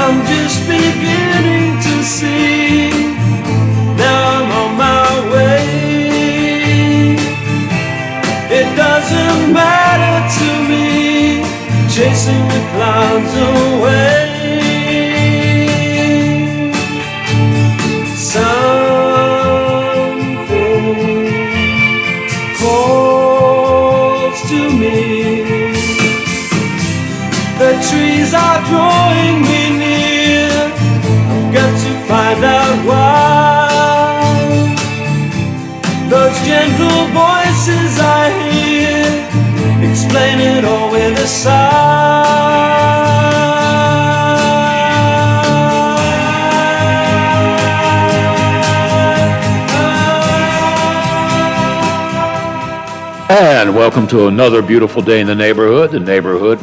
I'm just beginning to see. Now I'm on my way. It doesn't matter to me, chasing the clouds away. Something calls to me. The trees are drawing me near. I've got to find out why. Those gentle voices I hear explain it all with a sigh. And welcome to another beautiful day in the neighborhood. The neighborhood,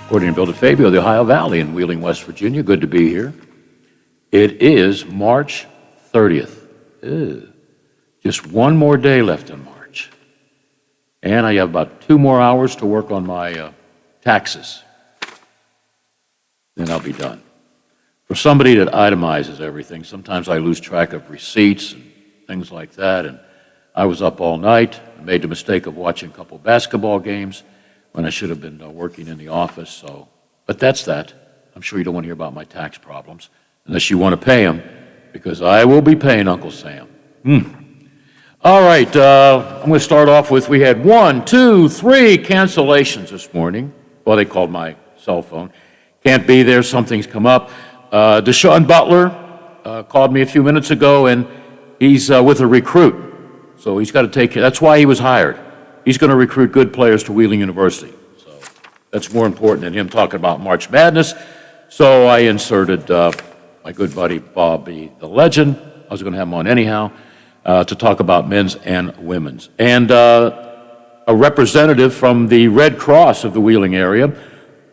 according to Bill DeFabio, the Ohio Valley in Wheeling, West Virginia. Good to be here. It is March 30th. Just one more day left in March. And I have about 2 more hours to work on my taxes. Then I'll be done. For somebody that itemizes everything, sometimes I lose track of receipts and things like that. And I was up all night. I made the mistake of watching a couple basketball games when I should have been working in the office. But that's that. I'm sure you don't want to hear about my tax problems, unless you want to pay them, because I will be paying Uncle Sam. All right, I'm going to start off with, we had 1, 2, 3 cancellations this morning. Well, they called my cell phone. Can't be there, something's come up. Deshaun Butler called me a few minutes ago, and he's with a recruit. So he's got to take care. That's why he was hired. He's going to recruit good players to Wheeling University. So that's more important than him talking about March Madness. So I inserted my good buddy Bobby the Legend. I was going to have him on anyhow to talk about men's and women's. And a representative from the Red Cross of the Wheeling area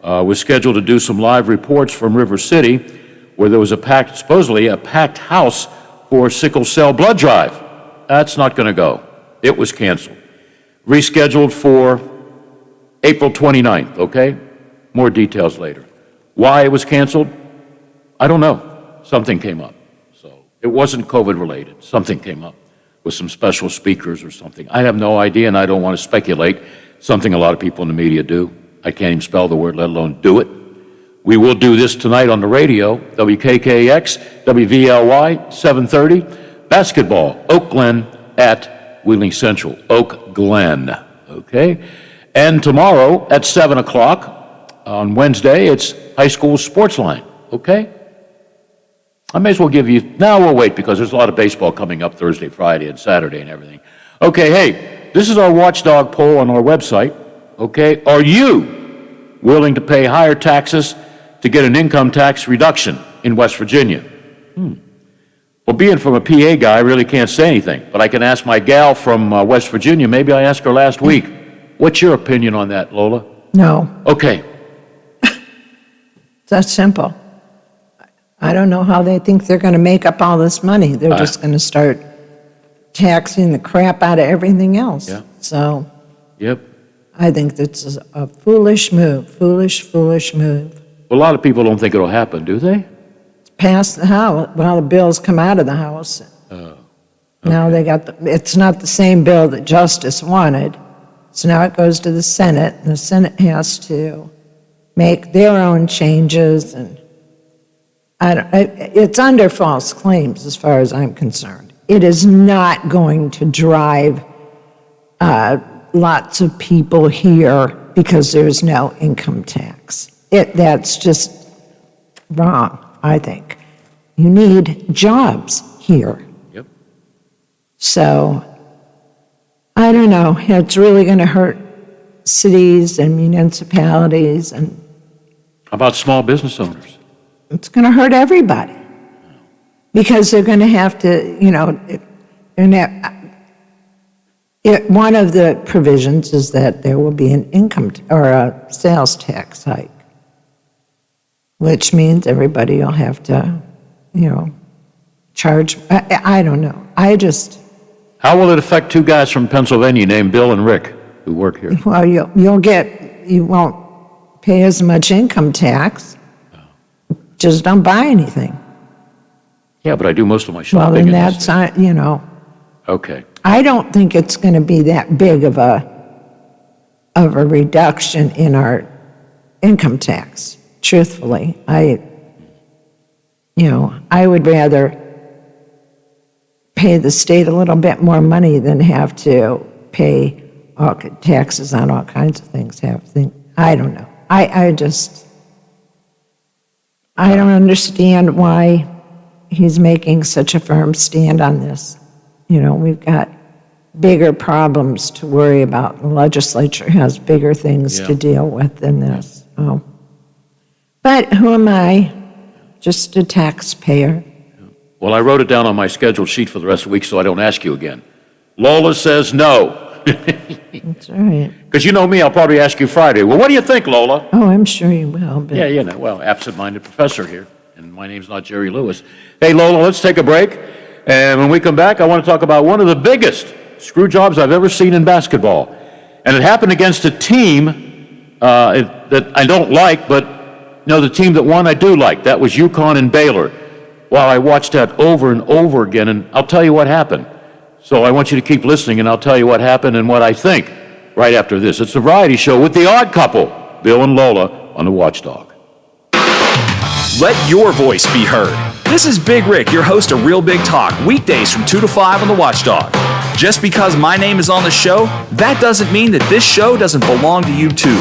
was scheduled to do some live reports from River City, where there was supposedly a packed house for sickle cell blood drive. That's not going to go. It was canceled. Rescheduled for April 29th, okay? More details later. Why it was canceled? I don't know. Something came up. So it wasn't COVID related. Something came up with some special speakers or something. I have no idea, and I don't want to speculate. Something a lot of people in the media do. I can't even spell the word, let alone do it. We will do this tonight on the radio, WKKX, WVLY, 730. Basketball, Oak Glen at Wheeling Central. Oak Glen, okay? And tomorrow at 7 o'clock, on Wednesday, it's high school sports line, okay? I may as well give you, now we'll wait because there's a lot of baseball coming up Thursday, Friday, and Saturday and everything. Okay, hey, this is our watchdog poll on our website, okay? Are you willing to pay higher taxes to get an income tax reduction in West Virginia? Well, being from a PA guy, I really can't say anything, but I can ask my gal from West Virginia. Maybe I asked her last week. What's your opinion on that, Lola? No. Okay. That's simple. I don't know how they think they're going to make up all this money. They're just going to start taxing the crap out of everything else. Yeah. So Yep. I think that's a foolish move, foolish move. Well, a lot of people don't think it'll happen, do they? Pass the House, well, the bills come out of the House. Now they got, it's not the same bill that Justice wanted, so now it goes to the Senate, and the Senate has to make their own changes, and it's under false claims as far as I'm concerned. It is not going to drive lots of people here because there's no income tax. That's just wrong, I think. You need jobs here. Yep. So, I don't know, it's really going to hurt cities and municipalities, and How about small business owners? it's going to hurt everybody. Because they're going to have to, one of the provisions is that there will be an income or a sales tax hike, which means everybody will have to, charge. I don't know. How will it affect two guys from Pennsylvania named Bill and Rick who work here? Well, you won't pay as much income tax. just don't buy anything. Yeah, but I do most of my Well, shopping then in this. that's, you know, Okay. I don't think it's going to be that big of a reduction in our income tax, truthfully. I would rather pay the state a little bit more money than have to pay taxes on all kinds of things. I don't know. I don't understand why he's making such a firm stand on this. We've got bigger problems to worry about. The legislature has bigger things to deal with than this. Oh. But who am I? Just a taxpayer. Well, I wrote it down on my scheduled sheet for the rest of the week so I don't ask you again. Lola says no. That's all right. Because you know me, I'll probably ask you Friday. Well, what do you think, Lola? Oh, I'm sure you will. But Yeah, well, absent-minded professor here, and my name's not Jerry Lewis. Hey, Lola, let's take a break, and when we come back, I want to talk about one of the biggest screw jobs I've ever seen in basketball, and it happened against a team that I don't like, but the team that won I do like. That was UConn and Baylor. Well, I watched that over and over again, and I'll tell you what happened. So I want you to keep listening, and I'll tell you what happened and what I think right after this. It's a variety show with the odd couple, Bill and Lola, on the Watchdog. Let your voice be heard. This is Big Rick, your host of Real Big Talk, weekdays from 2 to 5 on the Watchdog. Just because my name is on the show, that doesn't mean that this show doesn't belong to you too.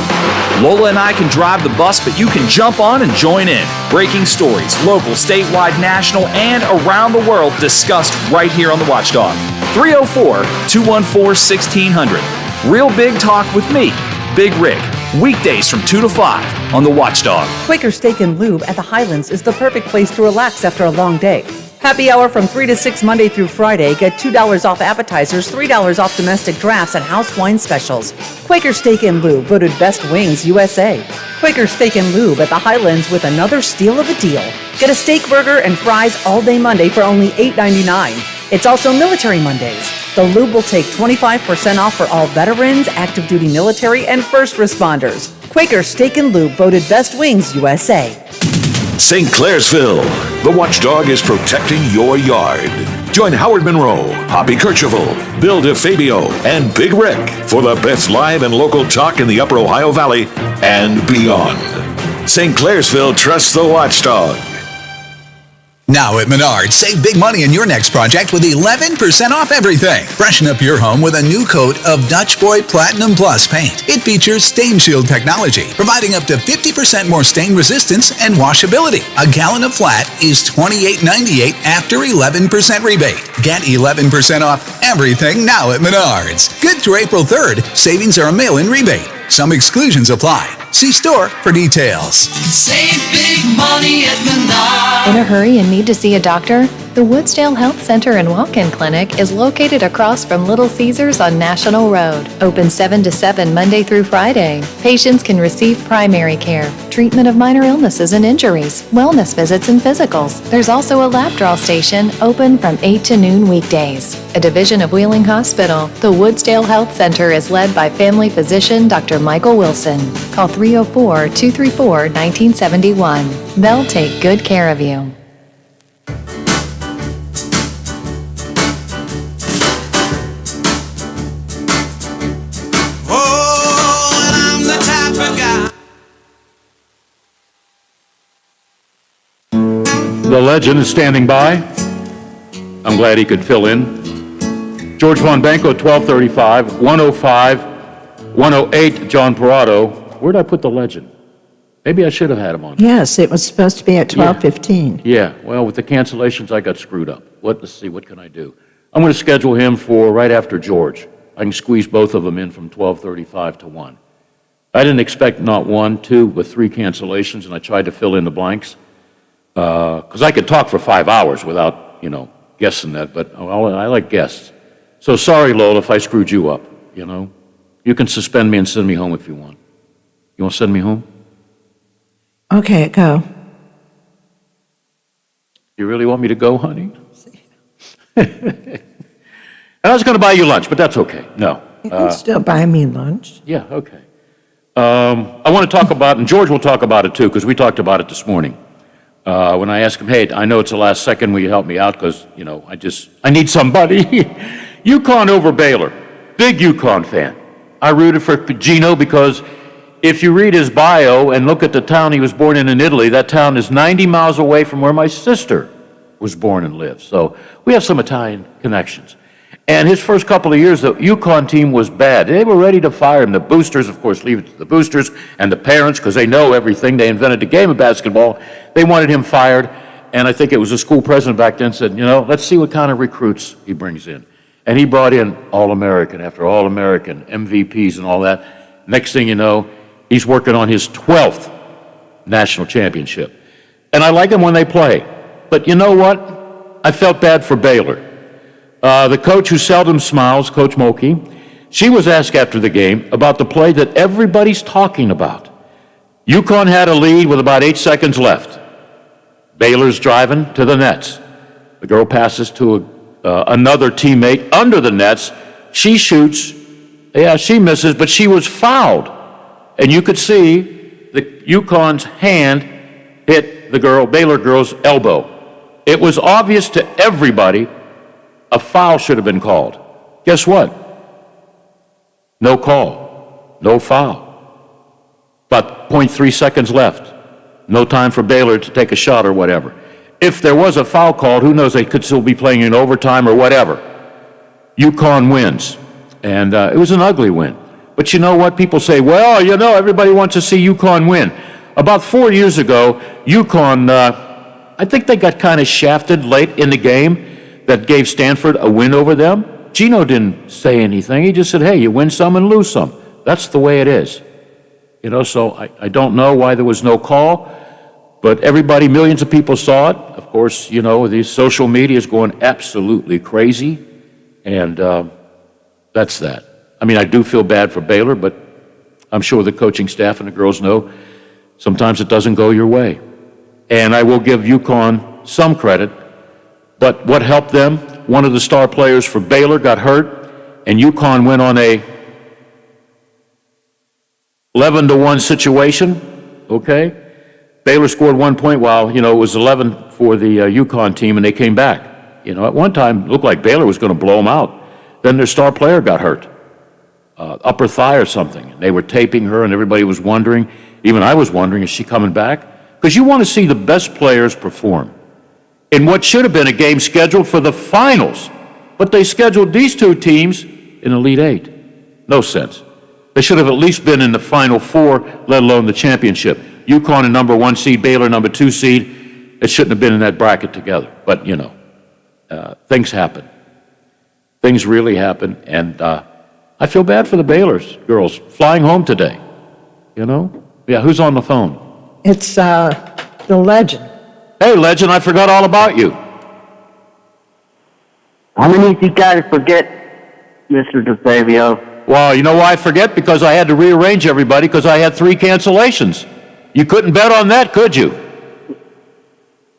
Lola and I can drive the bus, but you can jump on and join in. Breaking stories, local, statewide, national, and around the world discussed right here on the Watchdog. 304-214-1600. Real Big Talk with me, Big Rick. Weekdays from 2 to 5 on the Watchdog. Quaker Steak and Lube at the Highlands is the perfect place to relax after a long day. Happy hour from 3 to 6 Monday through Friday. Get $2 off appetizers, $3 off domestic drafts, and house wine specials. Quaker Steak and Lube, voted Best Wings USA. Quaker Steak and Lube at the Highlands with another steal of a deal. Get a steak burger and fries all day Monday for only $8.99. It's also Military Mondays. The Lube will take 25% off for all veterans, active duty military, and first responders. Quaker Steak and Lube, voted Best Wings USA. St. Clairsville, the Watchdog is protecting your yard. Join Howard Monroe, Hoppy Kercheval, Bill DeFabio, and Big Rick for the best live and local talk in the Upper Ohio Valley and beyond. St. Clairsville trusts the Watchdog. Now at Menards, save big money in your next project with 11% off everything. Freshen up your home with a new coat of Dutch Boy Platinum Plus paint. It features stain shield technology, providing up to 50% more stain resistance and washability. A gallon of flat is $28.98 after 11% rebate. Get 11% off everything now at Menards. Good through April 3rd. Savings are a mail-in rebate. Some exclusions apply. See store for details. Save big money at Menards. In a hurry and need to see a doctor? The Woodsdale Health Center and Walk-In Clinic is located across from Little Caesars on National Road. Open 7 to 7 Monday through Friday. Patients can receive primary care, treatment of minor illnesses and injuries, wellness visits and physicals. There's also a lab draw station open from 8 to noon weekdays. A division of Wheeling Hospital, the Woodsdale Health Center is led by family physician Dr. Michael Wilson. Call 304-234-1971. They'll take good care of you. The legend is standing by. I'm glad he could fill in. George Von Banco, 1235, 105, 108, John Parado. Where'd I put the legend? Maybe I should have had him on. yes, it was supposed to be at 12:15. Yeah, well, with the cancellations, I got screwed up. Let's see, what can I do? I'm going to schedule him for right after George. I can squeeze both of them in from 12:35 to 1. I didn't expect not one, two, but three cancellations, and I tried to fill in the blanks. Because I could talk for 5 hours without, guessing that, but I like guests. So sorry, Lola, if I screwed you up, You can suspend me and send me home if you want. You want to send me home? Okay, go. You really want me to go, honey? And I was going to buy you lunch, but that's okay. No. You can still buy me lunch. Yeah, okay. I want to talk about, and George will talk about it too, because we talked about it this morning. when I asked him, hey, I know it's the last second, will you help me out? Because, I need somebody. UConn over Baylor. Big UConn fan. I rooted for Gino because if you read his bio and look at the town he was born in Italy, that town is 90 miles away from where my sister was born and lived. So we have some Italian connections. And his first couple of years, the UConn team was bad. They were ready to fire him. The boosters, of course, leave it to the boosters and the parents because they know everything. They invented the game of basketball. They wanted him fired. And I think it was the school president back then said, let's see what kind of recruits he brings in. And he brought in All-American after All-American, MVPs and all that. Next thing you know, he's working on his 12th national championship. And I like him when they play. But you know what? I felt bad for Baylor. The coach who seldom smiles, Coach Mulkey, she was asked after the game about the play that everybody's talking about. UConn had a lead with about 8 seconds left. Baylor's driving to the nets. The girl passes to another teammate under the nets. She shoots. Yeah, she misses, but she was fouled. And you could see the UConn's hand hit the Baylor girl's elbow. It was obvious to everybody a foul should have been called. Guess what? No call. No foul. About 0.3 seconds left. No time for Baylor to take a shot or whatever. If there was a foul called, who knows, they could still be playing in overtime or whatever. UConn wins. And it was an ugly win. But you know what? People say, well, everybody wants to see UConn win. About 4 years ago, UConn, I think they got kind of shafted late in the game that gave Stanford a win over them. Gino didn't say anything. He just said, hey, you win some and lose some. That's the way it is. So I don't know why there was no call, but everybody, millions of people saw it. Of course, these social media is going absolutely crazy, and that's that. I mean, I do feel bad for Baylor, but I'm sure the coaching staff and the girls know sometimes it doesn't go your way. And I will give UConn some credit, but what helped them, one of the star players for Baylor got hurt, and UConn went on a 11-1 situation, okay? Baylor scored 1 point while, it was 11 for the UConn team, and they came back. At one time, it looked like Baylor was going to blow them out. Then their star player got hurt, upper thigh or something. They were taping her, and everybody was wondering, even I was wondering, is she coming back? Because you want to see the best players perform in what should have been a game scheduled for the finals. But they scheduled these two teams in Elite Eight. No sense. They should have at least been in the Final Four, let alone the championship. UConn a number 1 seed, Baylor number 2 seed. It shouldn't have been in that bracket together. But, things happen. Things really happen. And I feel bad for the Baylor's girls flying home today. Yeah, who's on the phone? It's the legend. Hey, legend, I forgot all about you. How many you got to forget, Mr. DeFabio? Well, you know why I forget? Because I had to rearrange everybody because I had 3 cancellations. You couldn't bet on that, could you?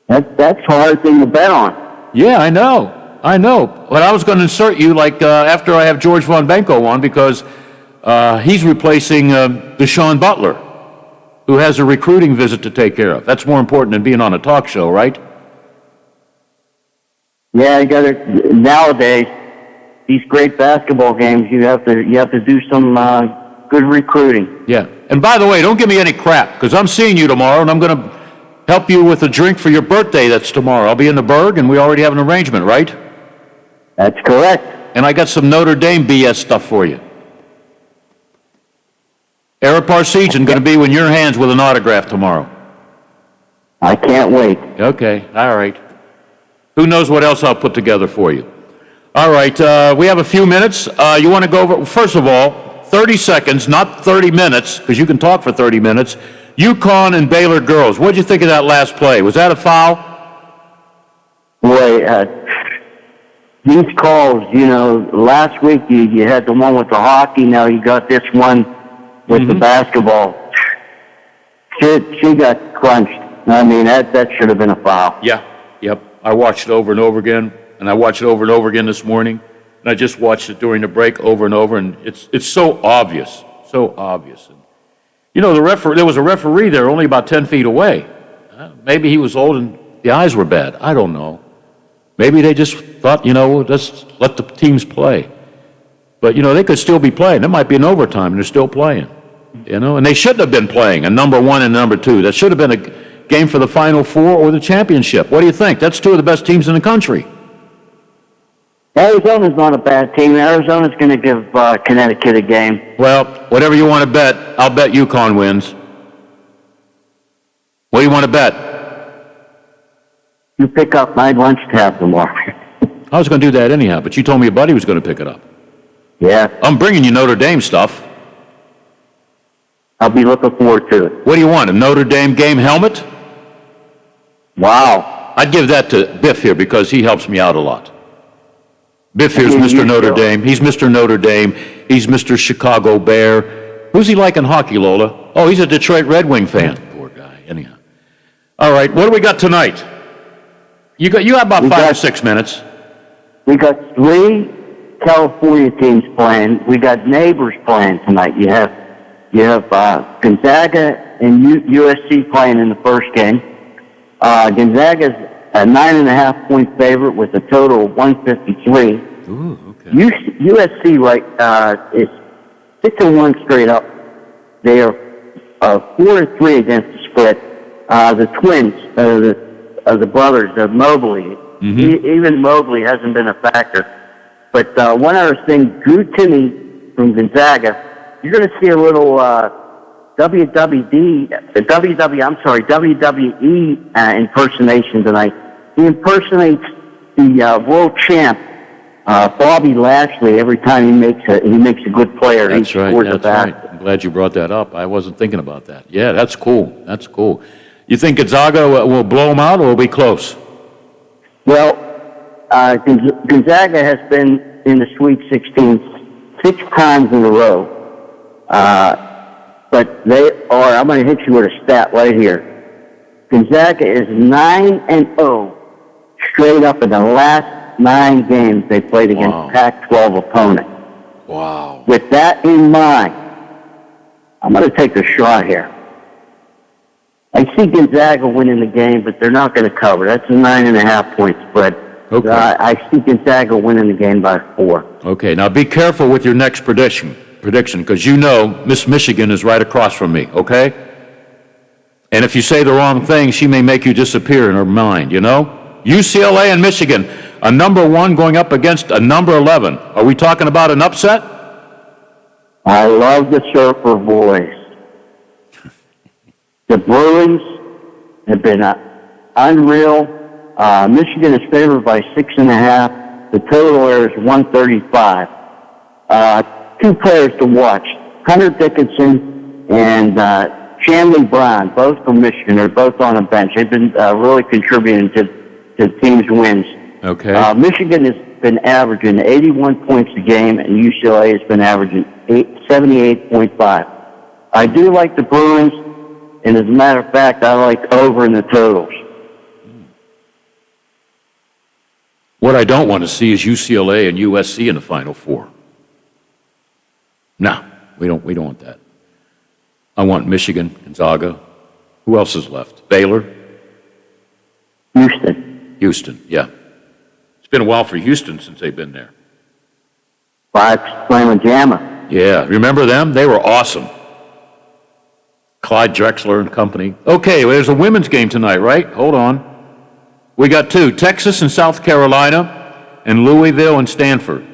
That's a hard thing to bet on. Yeah, I know. But I was going to insert you after I have George Von Benko on because he's replacing Deshaun Butler, who has a recruiting visit to take care of. That's more important than being on a talk show, right? Yeah, you got to nowadays. These great basketball games, you have to do some good recruiting. Yeah, and by the way, don't give me any crap because I'm seeing you tomorrow, and I'm going to help you with a drink for your birthday. That's tomorrow. I'll be in the Berg, and we already have an arrangement, right? That's correct. And I got some Notre Dame BS stuff for you. Eric Parsegian going to be in your hands with an autograph tomorrow. I can't wait. Okay, all right. Who knows what else I'll put together for you. All right, we have a few minutes. You want to go over, first of all, 30 seconds, not 30 minutes, because you can talk for 30 minutes. UConn and Baylor girls. What did you think of that last play? Was that a foul? Boy, these calls, last week you had the one with the hockey, now you got this one with the basketball. She got crunched. I mean, that should have been a foul. Yeah, yep. I watched it over and over again, and I watched it over and over again this morning, and I just watched it during the break over and over, and it's so obvious, so obvious. And, there was a referee there only about 10 feet away. Maybe he was old and the eyes were bad. I don't know. Maybe they just thought, let's let the teams play. But, they could still be playing. There might be an overtime, and they're still playing. And they shouldn't have been playing a number one and number two. That should have been a game for the Final Four or the championship. What do you think? That's two of the best teams in the country. Arizona's not a bad team. Arizona's going to give Connecticut a game. Well, whatever you want to bet, I'll bet UConn wins. What do you want to bet? You pick up my lunch tab tomorrow. I was going to do that anyhow, but you told me your buddy was going to pick it up. Yeah. I'm bringing you Notre Dame stuff. I'll be looking forward to it. What do you want, a Notre Dame game helmet? Wow. I'd give that to Biff here because he helps me out a lot. Biff here's Mr. Notre Dame. He's Mr. Notre Dame. He's Mr. Chicago Bear. Who's he like in hockey, Lola? Oh, he's a Detroit Red Wing fan. Poor guy. Anyhow. All right, what do we got tonight? You have about 5 or 6 minutes. We got 3 California teams playing. We got neighbors playing tonight. You have Gonzaga and USC playing in the first game. Gonzaga's a 9.5-point favorite with a total of 153. Ooh, okay. USC is 6-1 straight up. They are 4-3 against the spread. The twins, the brothers, Mobley. Even Mobley hasn't been a factor. But one other thing, Drew Timme from Gonzaga, you're going to see a little WWE impersonation tonight. He impersonates the world champ, Bobby Lashley, every time he makes a good player. That's right. That's right. I'm glad you brought that up. I wasn't thinking about that. Yeah, that's cool. That's cool. You think Gonzaga will blow them out, or will be close? Well, Gonzaga has been in the Sweet 16 6 times in a row. But I'm going to hit you with a stat right here. Gonzaga is 9-0 straight up in the last 9 games they played against Pac-12 opponents. Wow. With that in mind, I'm going to take a shot here. I see Gonzaga winning the game, but they're not going to cover. That's a 9.5-point spread. Okay. I see Gonzaga winning the game by 4. Okay, now be careful with your next prediction, because Miss Michigan is right across from me, okay? And if you say the wrong thing, she may make you disappear in her mind, UCLA and Michigan, a number 1 going up against a number 11. Are we talking about an upset? I love the Surfer boys. The Bruins have been unreal. Michigan is favored by 6.5. The total there is 135. 2 players to watch: Hunter Dickinson and Shanley Brown, both from Michigan. They're both on the bench. They've been really contributing to the team's wins. Okay. Michigan has been averaging 81 points a game, and UCLA has been averaging 78.5. I do like the Bruins, and as a matter of fact, I like over in the totals. What I don't want to see is UCLA and USC in the Final Four. No, we don't want that. I want Michigan, Gonzaga. Who else is left? Baylor? Houston, yeah. It's been a while for Houston since they've been there. Playing with Jamma. Yeah, remember them? They were awesome. Clyde Drexler and company. Okay, well, there's a women's game tonight, right? Hold on. We got 2, Texas and South Carolina, and Louisville and Stanford.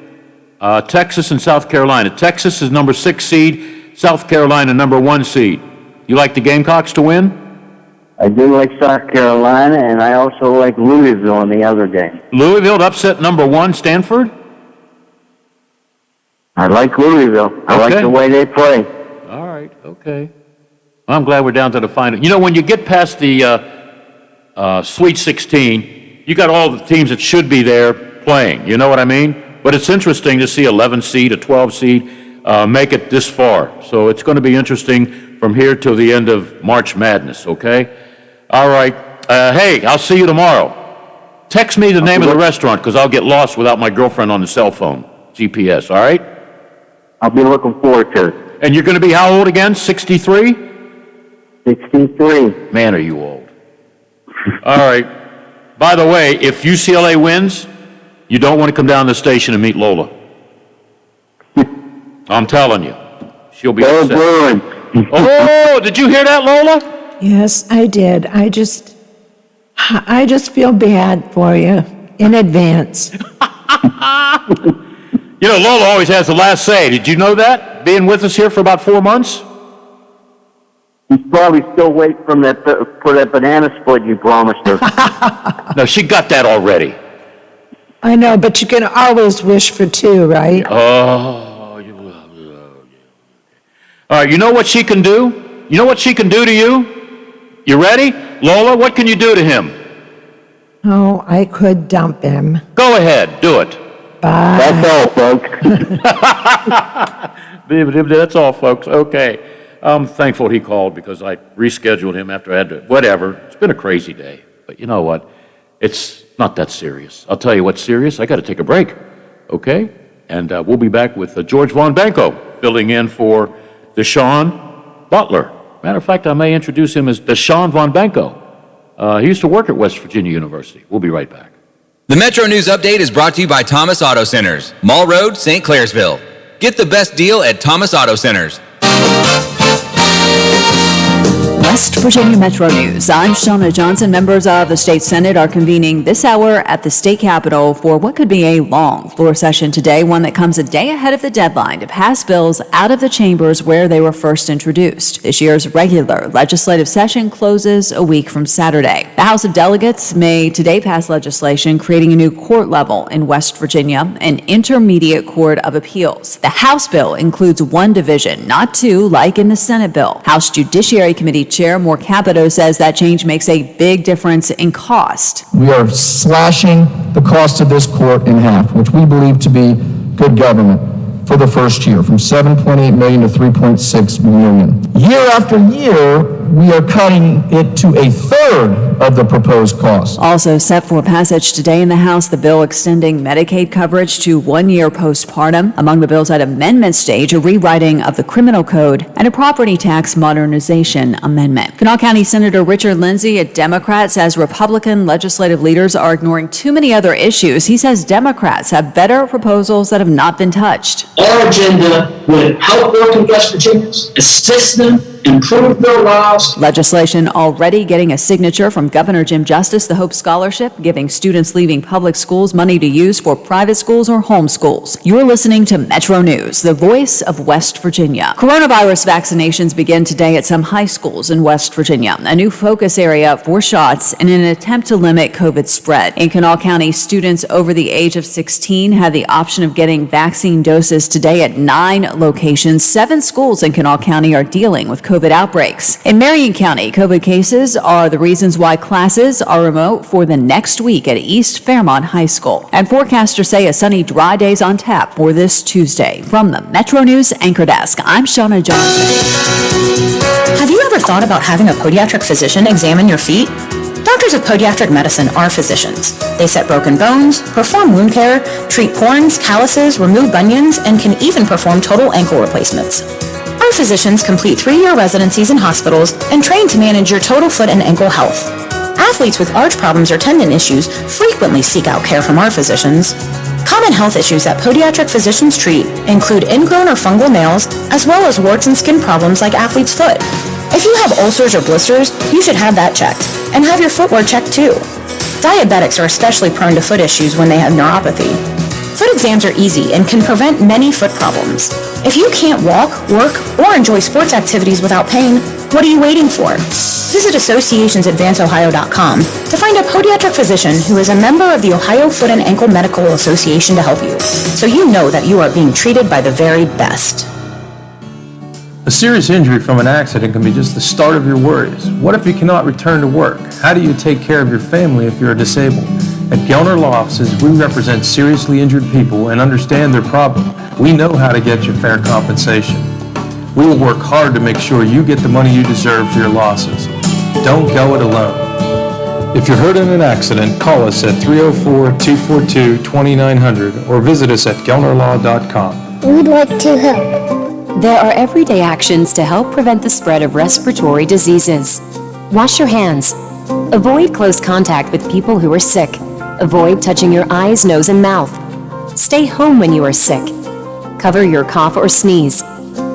Texas and South Carolina. Texas is number 6 seed, South Carolina number 1 seed. You like the Gamecocks to win? I do like South Carolina, and I also like Louisville in the other game. Louisville to upset number 1 Stanford? I like Louisville. I like the way they play. All right, okay. Well, I'm glad we're down to the final. When you get past the Sweet 16, you got all the teams that should be there playing. You know what I mean? But it's interesting to see 11 seed, a 12 seed make it this far. So it's going to be interesting from here till the end of March Madness, okay? All right. Hey, I'll see you tomorrow. Text me the name of the restaurant because I'll get lost without my girlfriend on the cell phone. GPS, all right? I'll be looking forward to it. And you're going to be how old again? 63? 63. Man, are you old. All right. By the way, if UCLA wins, you don't want to come down to the station and meet Lola. I'm telling you. She'll be Go upset. Bruins. Oh, did you hear that, Lola? Yes, I did. I just feel bad for you in advance. You know, Lola always has the last say. Did you know that? Being with us here for about 4 months? He's probably still waiting for that banana split you promised her. No, she got that already. I know, but you can always wish for two, right? Oh, you love it. All right, you know what she can do? You know what she can do to you? You ready? Lola, what can you do to him? Oh, I could dump him. Go ahead, do it. Bye. That's all, folks. That's all, folks. Okay. I'm thankful he called because I rescheduled him after I had to, whatever. It's been a crazy day. But you know what? It's not that serious. I'll tell you what's serious. I got to take a break. Okay? And we'll be back with George Von Banco filling in for Deshaun Butler. Matter of fact, I may introduce him as Deshaun Von Banco. He used to work at West Virginia University. We'll be right back. The Metro News Update is brought to you by Thomas Auto Centers, Mall Road, St. Clairsville. Get the best deal at Thomas Auto Centers. West Virginia Metro News. I'm Shauna Johnson. Members of the state Senate are convening this hour at the state capitol for what could be a long floor session today, one that comes a day ahead of the deadline to pass bills out of the chambers where they were first introduced. This year's regular legislative session closes a week from Saturday. The House of Delegates may today pass legislation creating a new court level in West Virginia, an intermediate court of appeals. The House bill includes one division, not two, like in the Senate bill. House Judiciary Committee Chair Moore Capito says that change makes a big difference in cost. We are slashing the cost of this court in half, which we believe to be good government for the first year, from $7.8 million to $3.6 million. Year after year, we are cutting it to a third of the proposed cost. Also set for passage today in the House, the bill extending Medicaid coverage to 1 year postpartum. Among the bills at amendment stage, a rewriting of the criminal code and a property tax modernization amendment. Kanawha County Senator Richard Lindsay, a Democrat, says Republican legislative leaders are ignoring too many other issues. He says Democrats have better proposals that have not been touched. Our agenda would help working West Virginians, assist them, improve their lives. Legislation already getting a signature from Governor Jim Justice, the Hope Scholarship, giving students leaving public schools money to use for private schools or homeschools. You're listening to Metro News, the voice of West Virginia. Coronavirus vaccinations begin today at some high schools in West Virginia, a new focus area for shots in an attempt to limit COVID spread. In Kanawha County, students over the age of 16 had the option of getting vaccine doses today at 9 locations. 7 schools in Kanawha County are dealing with COVID outbreaks. In Marion County, COVID cases are the reasons why classes are remote for the next week at East Fairmont High School. And forecasters say a sunny, dry day's on tap for this Tuesday. From the Metro News Anchor Desk, I'm Shauna Johnson. Have you ever thought about having a podiatric physician examine your feet? Doctors of Podiatric Medicine are physicians. They set broken bones, perform wound care, treat corns, calluses, remove bunions, and can even perform total ankle replacements. Our physicians complete 3-year residencies in hospitals and train to manage your total foot and ankle health. Athletes with arch problems or tendon issues frequently seek out care from our physicians. Common health issues that podiatric physicians treat include ingrown or fungal nails, as well as warts and skin problems like athlete's foot. If you have ulcers or blisters, you should have that checked, and have your footwear checked too. Diabetics are especially prone to foot issues when they have neuropathy. Foot exams are easy and can prevent many foot problems. If you can't walk, work, or enjoy sports activities without pain, what are you waiting for? Visit associationsadvanceohio.com to find a podiatric physician who is a member of the Ohio Foot and Ankle Medical Association to help you, so you know that you are being treated by the very best. A serious injury from an accident can be just the start of your worries. What if you cannot return to work? How do you take care of your family if you're disabled? At Gellner Law Offices, we represent seriously injured people and understand their problem. We know how to get you fair compensation. We will work hard to make sure you get the money you deserve for your losses. Don't go it alone. If you're hurt in an accident, call us at 304-242-2900 or visit us at gellnerlaw.com. We'd like to help. There are everyday actions to help prevent the spread of respiratory diseases. Wash your hands. Avoid close contact with people who are sick. Avoid touching your eyes, nose, and mouth. Stay home when you are sick. Cover your cough or sneeze.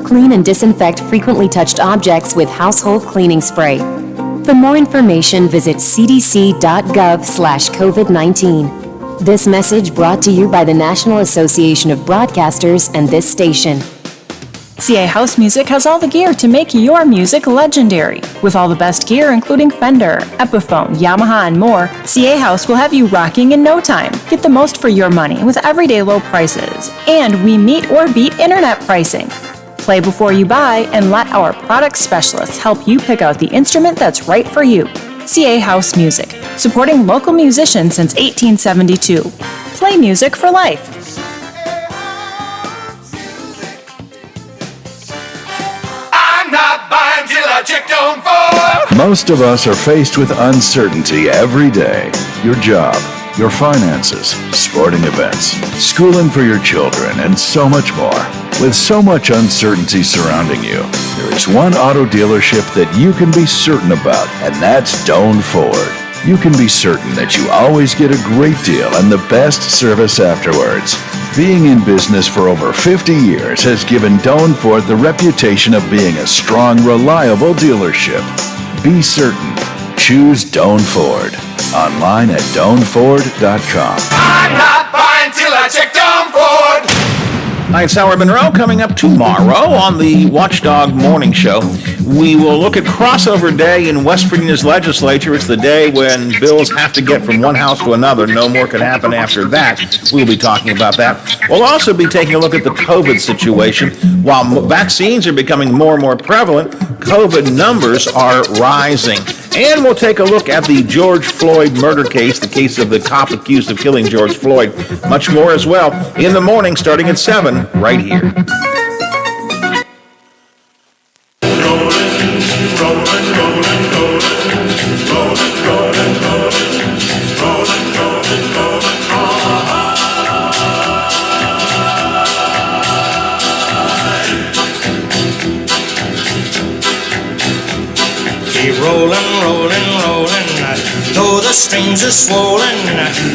Clean and disinfect frequently touched objects with household cleaning spray. For more information, visit cdc.gov/COVID-19. This message brought to you by the National Association of Broadcasters and this station. CA House Music has all the gear to make your music legendary. With all the best gear, including Fender, Epiphone, Yamaha, and more, CA House will have you rocking in no time. Get the most for your money with everyday low prices. And we meet or beat internet pricing. Play before you buy and let our product specialists help you pick out the instrument that's right for you. CA House Music, supporting local musicians since 1872. Play music for life. Most of us are faced with uncertainty every day. Your job, your finances, sporting events, schooling for your children, and so much more. With so much uncertainty surrounding you, there is one auto dealership that you can be certain about, and that's Doan Ford. You can be certain that you always get a great deal and the best service afterwards. Being in business for over 50 years has given Doan Ford the reputation of being a strong, reliable dealership. Be certain. Choose Doan Ford. Online at DoanFord.com. I'm not buying till I check Doan Ford. Hi, it's Howard Monroe. Coming up tomorrow on the Watchdog Morning Show, we will look at crossover day in West Virginia's legislature. It's the day when bills have to get from one house to another. No more can happen after that. We'll be talking about that. We'll also be taking a look at the COVID situation. While vaccines are becoming more and more prevalent, COVID numbers are rising. And we'll take a look at the George Floyd murder case, the case of the cop accused of killing George Floyd. Much more as well in the morning, starting at 7, right here. Keep rolling, rolling, rolling, though the streams are swollen,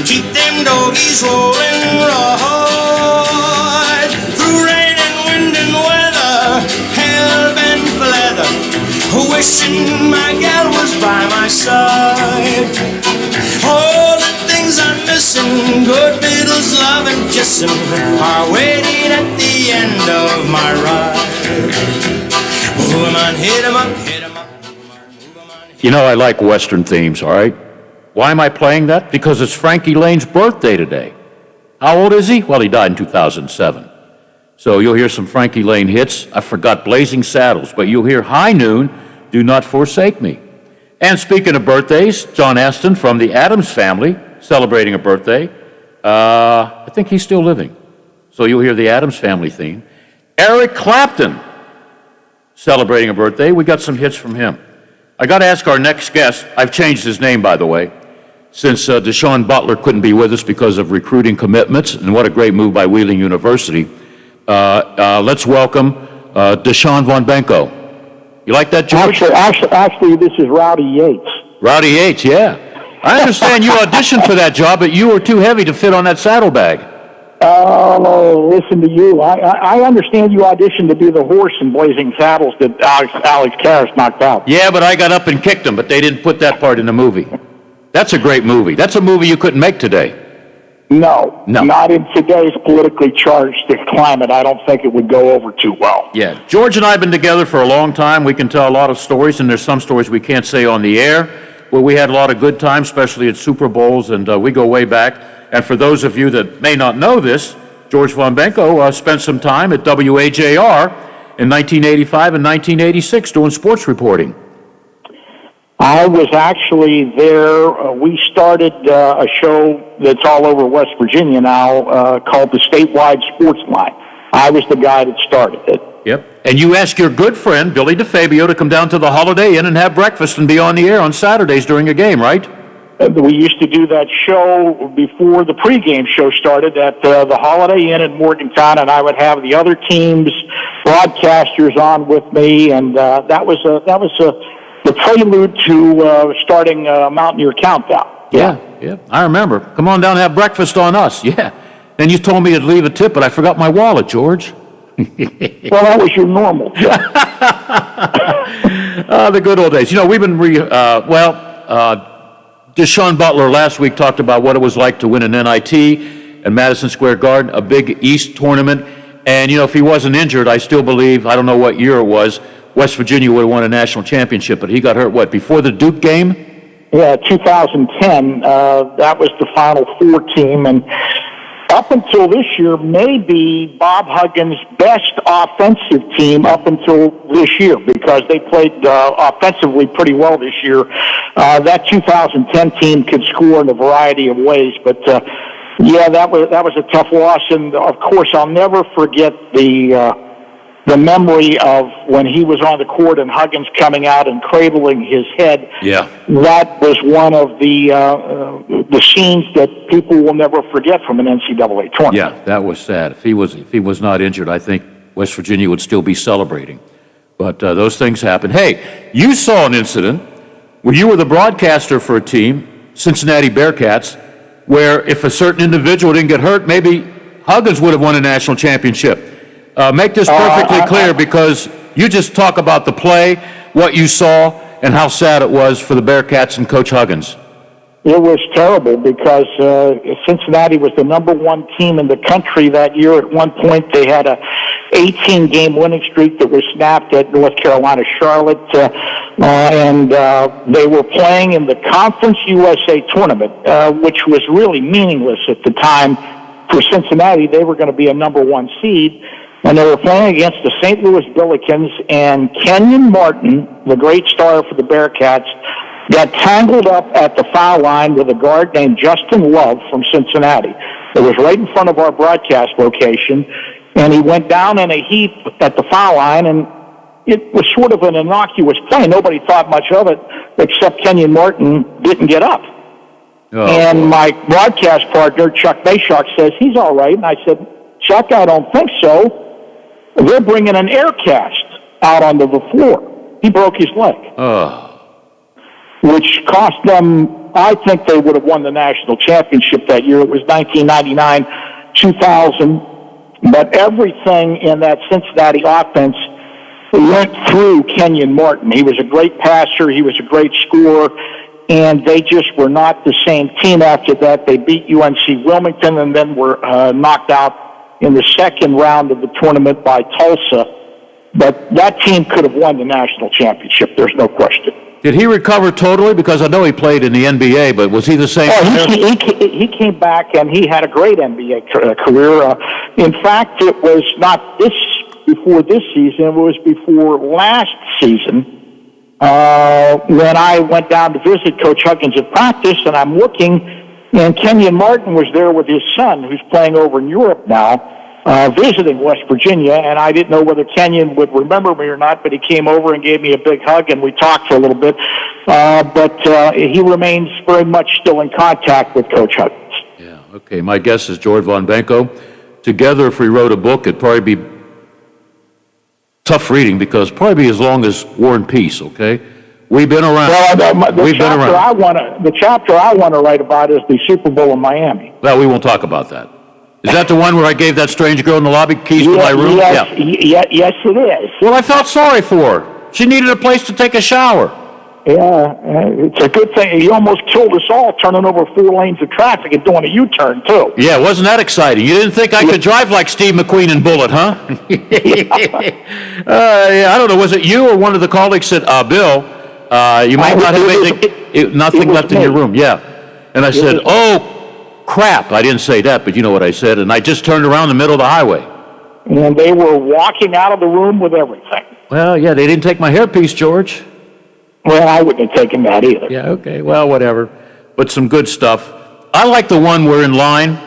keep them doggies rolling, right through rain and wind and weather, hell-bent for leather, wishing my gal was by my side. All the things I'm missing, good fiddles, love and kissing, are waiting at the end of my ride. Woman, hit 'em up, hit 'em up. You know, I like Western themes, all right? Why am I playing that? Because it's Frankie Lane's birthday today. How old is he? Well, he died in 2007. So you'll hear some Frankie Lane hits. I forgot Blazing Saddles, but you'll hear High Noon, Do Not Forsake Me. And speaking of birthdays, John Aston from the Addams Family celebrating a birthday. I think he's still living. So you'll hear the Addams Family theme. Eric Clapton celebrating a birthday. We got some hits from him. I got to ask our next guest. I've changed his name, by the way, since Deshaun Butler couldn't be with us because of recruiting commitments, and what a great move by Wheeling University. Let's welcome Deshaun Von Benko. You like that, George? Actually, this is Rowdy Yates. Rowdy Yates, yeah. I understand you auditioned for that job, but you were too heavy to fit on that saddlebag. Oh, listen to you. I understand you auditioned to do the horse in Blazing Saddles that Alex Karras knocked out. Yeah, but I got up and kicked him, but they didn't put that part in the movie. That's a great movie. That's a movie you couldn't make today. No, not in today's politically charged climate. I don't think it would go over too well. Yeah, George and I have been together for a long time. We can tell a lot of stories, and there's some stories we can't say on the air. Well, we had a lot of good times, especially at Super Bowls, and we go way back. And for those of you that may not know this, George Von Benko spent some time at WAJR in 1985 and 1986 doing sports reporting. I was actually there. We started a show that's all over West Virginia now called the Statewide Sports Line. I was the guy that started it. Yep. And you asked your good friend, Billy DeFabio, to come down to the Holiday Inn and have breakfast and be on the air on Saturdays during a game, right? We used to do that show before the pregame show started at the Holiday Inn in Morgantown, and I would have the other teams' broadcasters on with me, and that was a the prelude to starting Mountaineer Countdown. Yeah. I remember. Come on down and have breakfast on us. Yeah. Then you told me to leave a tip, but I forgot my wallet, George. Well, that was your normal tip. The good old days. You know, we've been, Deshaun Butler last week talked about what it was like to win an NIT at Madison Square Garden, a Big East tournament. And, you know, if he wasn't injured, I still believe, I don't know what year it was, West Virginia would have won a national championship. But he got hurt, before the Duke game? Yeah, 2010. That was the Final Four team. And up until this year, maybe Bob Huggins' best offensive team up until this year, because they played offensively pretty well this year. That 2010 team could score in a variety of ways, but that was a tough loss. And of course, I'll never forget the memory of when he was on the court and Huggins coming out and cradling his head. Yeah. That was one of the scenes that people will never forget from an NCAA tournament. Yeah, that was sad. If he was not injured, I think West Virginia would still be celebrating. But those things happen. Hey, you saw an incident where you were the broadcaster for a team, Cincinnati Bearcats, where if a certain individual didn't get hurt, maybe Huggins would have won a national championship. Make this perfectly clear, because you just talk about the play, what you saw, and how sad it was for the Bearcats and Coach Huggins. It was terrible because Cincinnati was the number one team in the country that year. At one point, they had a 18-game winning streak that was snapped at North Carolina Charlotte, and they were playing in the Conference USA tournament, which was really meaningless at the time for Cincinnati. They were going to be a number one seed. And they were playing against the St. Louis Billikens, and Kenyon Martin, the great star for the Bearcats, got tangled up at the foul line with a guard named Justin Love from Cincinnati. It was right in front of our broadcast location, and he went down in a heap at the foul line, and it was sort of an innocuous play. Nobody thought much of it, except Kenyon Martin didn't get up. And my broadcast partner, Chuck Bayshok, says, he's all right. And I said, Chuck, I don't think so. They're bringing an air cast out onto the floor. He broke his leg. Which cost them, I think they would have won the national championship that year. It was 1999, 2000. But everything in that Cincinnati offense went through Kenyon Martin. He was a great passer. He was a great scorer. And they just were not the same team after that. They beat UNC Wilmington and then were knocked out in the second round of the tournament by Tulsa. But that team could have won the national championship. There's no question. Did he recover totally? Because I know he played in the NBA, but was he the same? He came back, and he had a great NBA career. In fact, it was not before this season. It was before last season when I went down to visit Coach Huggins at practice, and I'm looking, and Kenyon Martin was there with his son, who's playing over in Europe now, visiting West Virginia, and I didn't know whether Kenyon would remember me or not, but he came over and gave me a big hug, and we talked for a little bit. But he remains very much still in contact with Coach Huggins. Yeah, okay. My guess is George Von Benko. Together, if we wrote a book, it'd probably be tough reading, because probably be as long as War and Peace, okay? We've been around. Well, the chapter I want to write about is the Super Bowl in Miami. Well, we won't talk about that. Is that the one where I gave that strange girl in the lobby keys to my room? Yes, yes, it is. Well, I felt sorry for her. She needed a place to take a shower. Yeah, it's a good thing. He almost killed us all, turning over 4 lanes of traffic and doing a U-turn, too. Yeah, wasn't that exciting? You didn't think I could drive like Steve McQueen in Bullet, huh? Yeah, I don't know. Was it you or one of the colleagues said, Bill, you might not have nothing left in your room. Yeah. And I said, oh, crap. I didn't say that, but you know what I said. And I just turned around in the middle of the highway. And they were walking out of the room with everything. Well, yeah, they didn't take my hairpiece, George. Well, I wouldn't have taken that either. Yeah, okay. Well, whatever. But some good stuff. I like the one we're in line.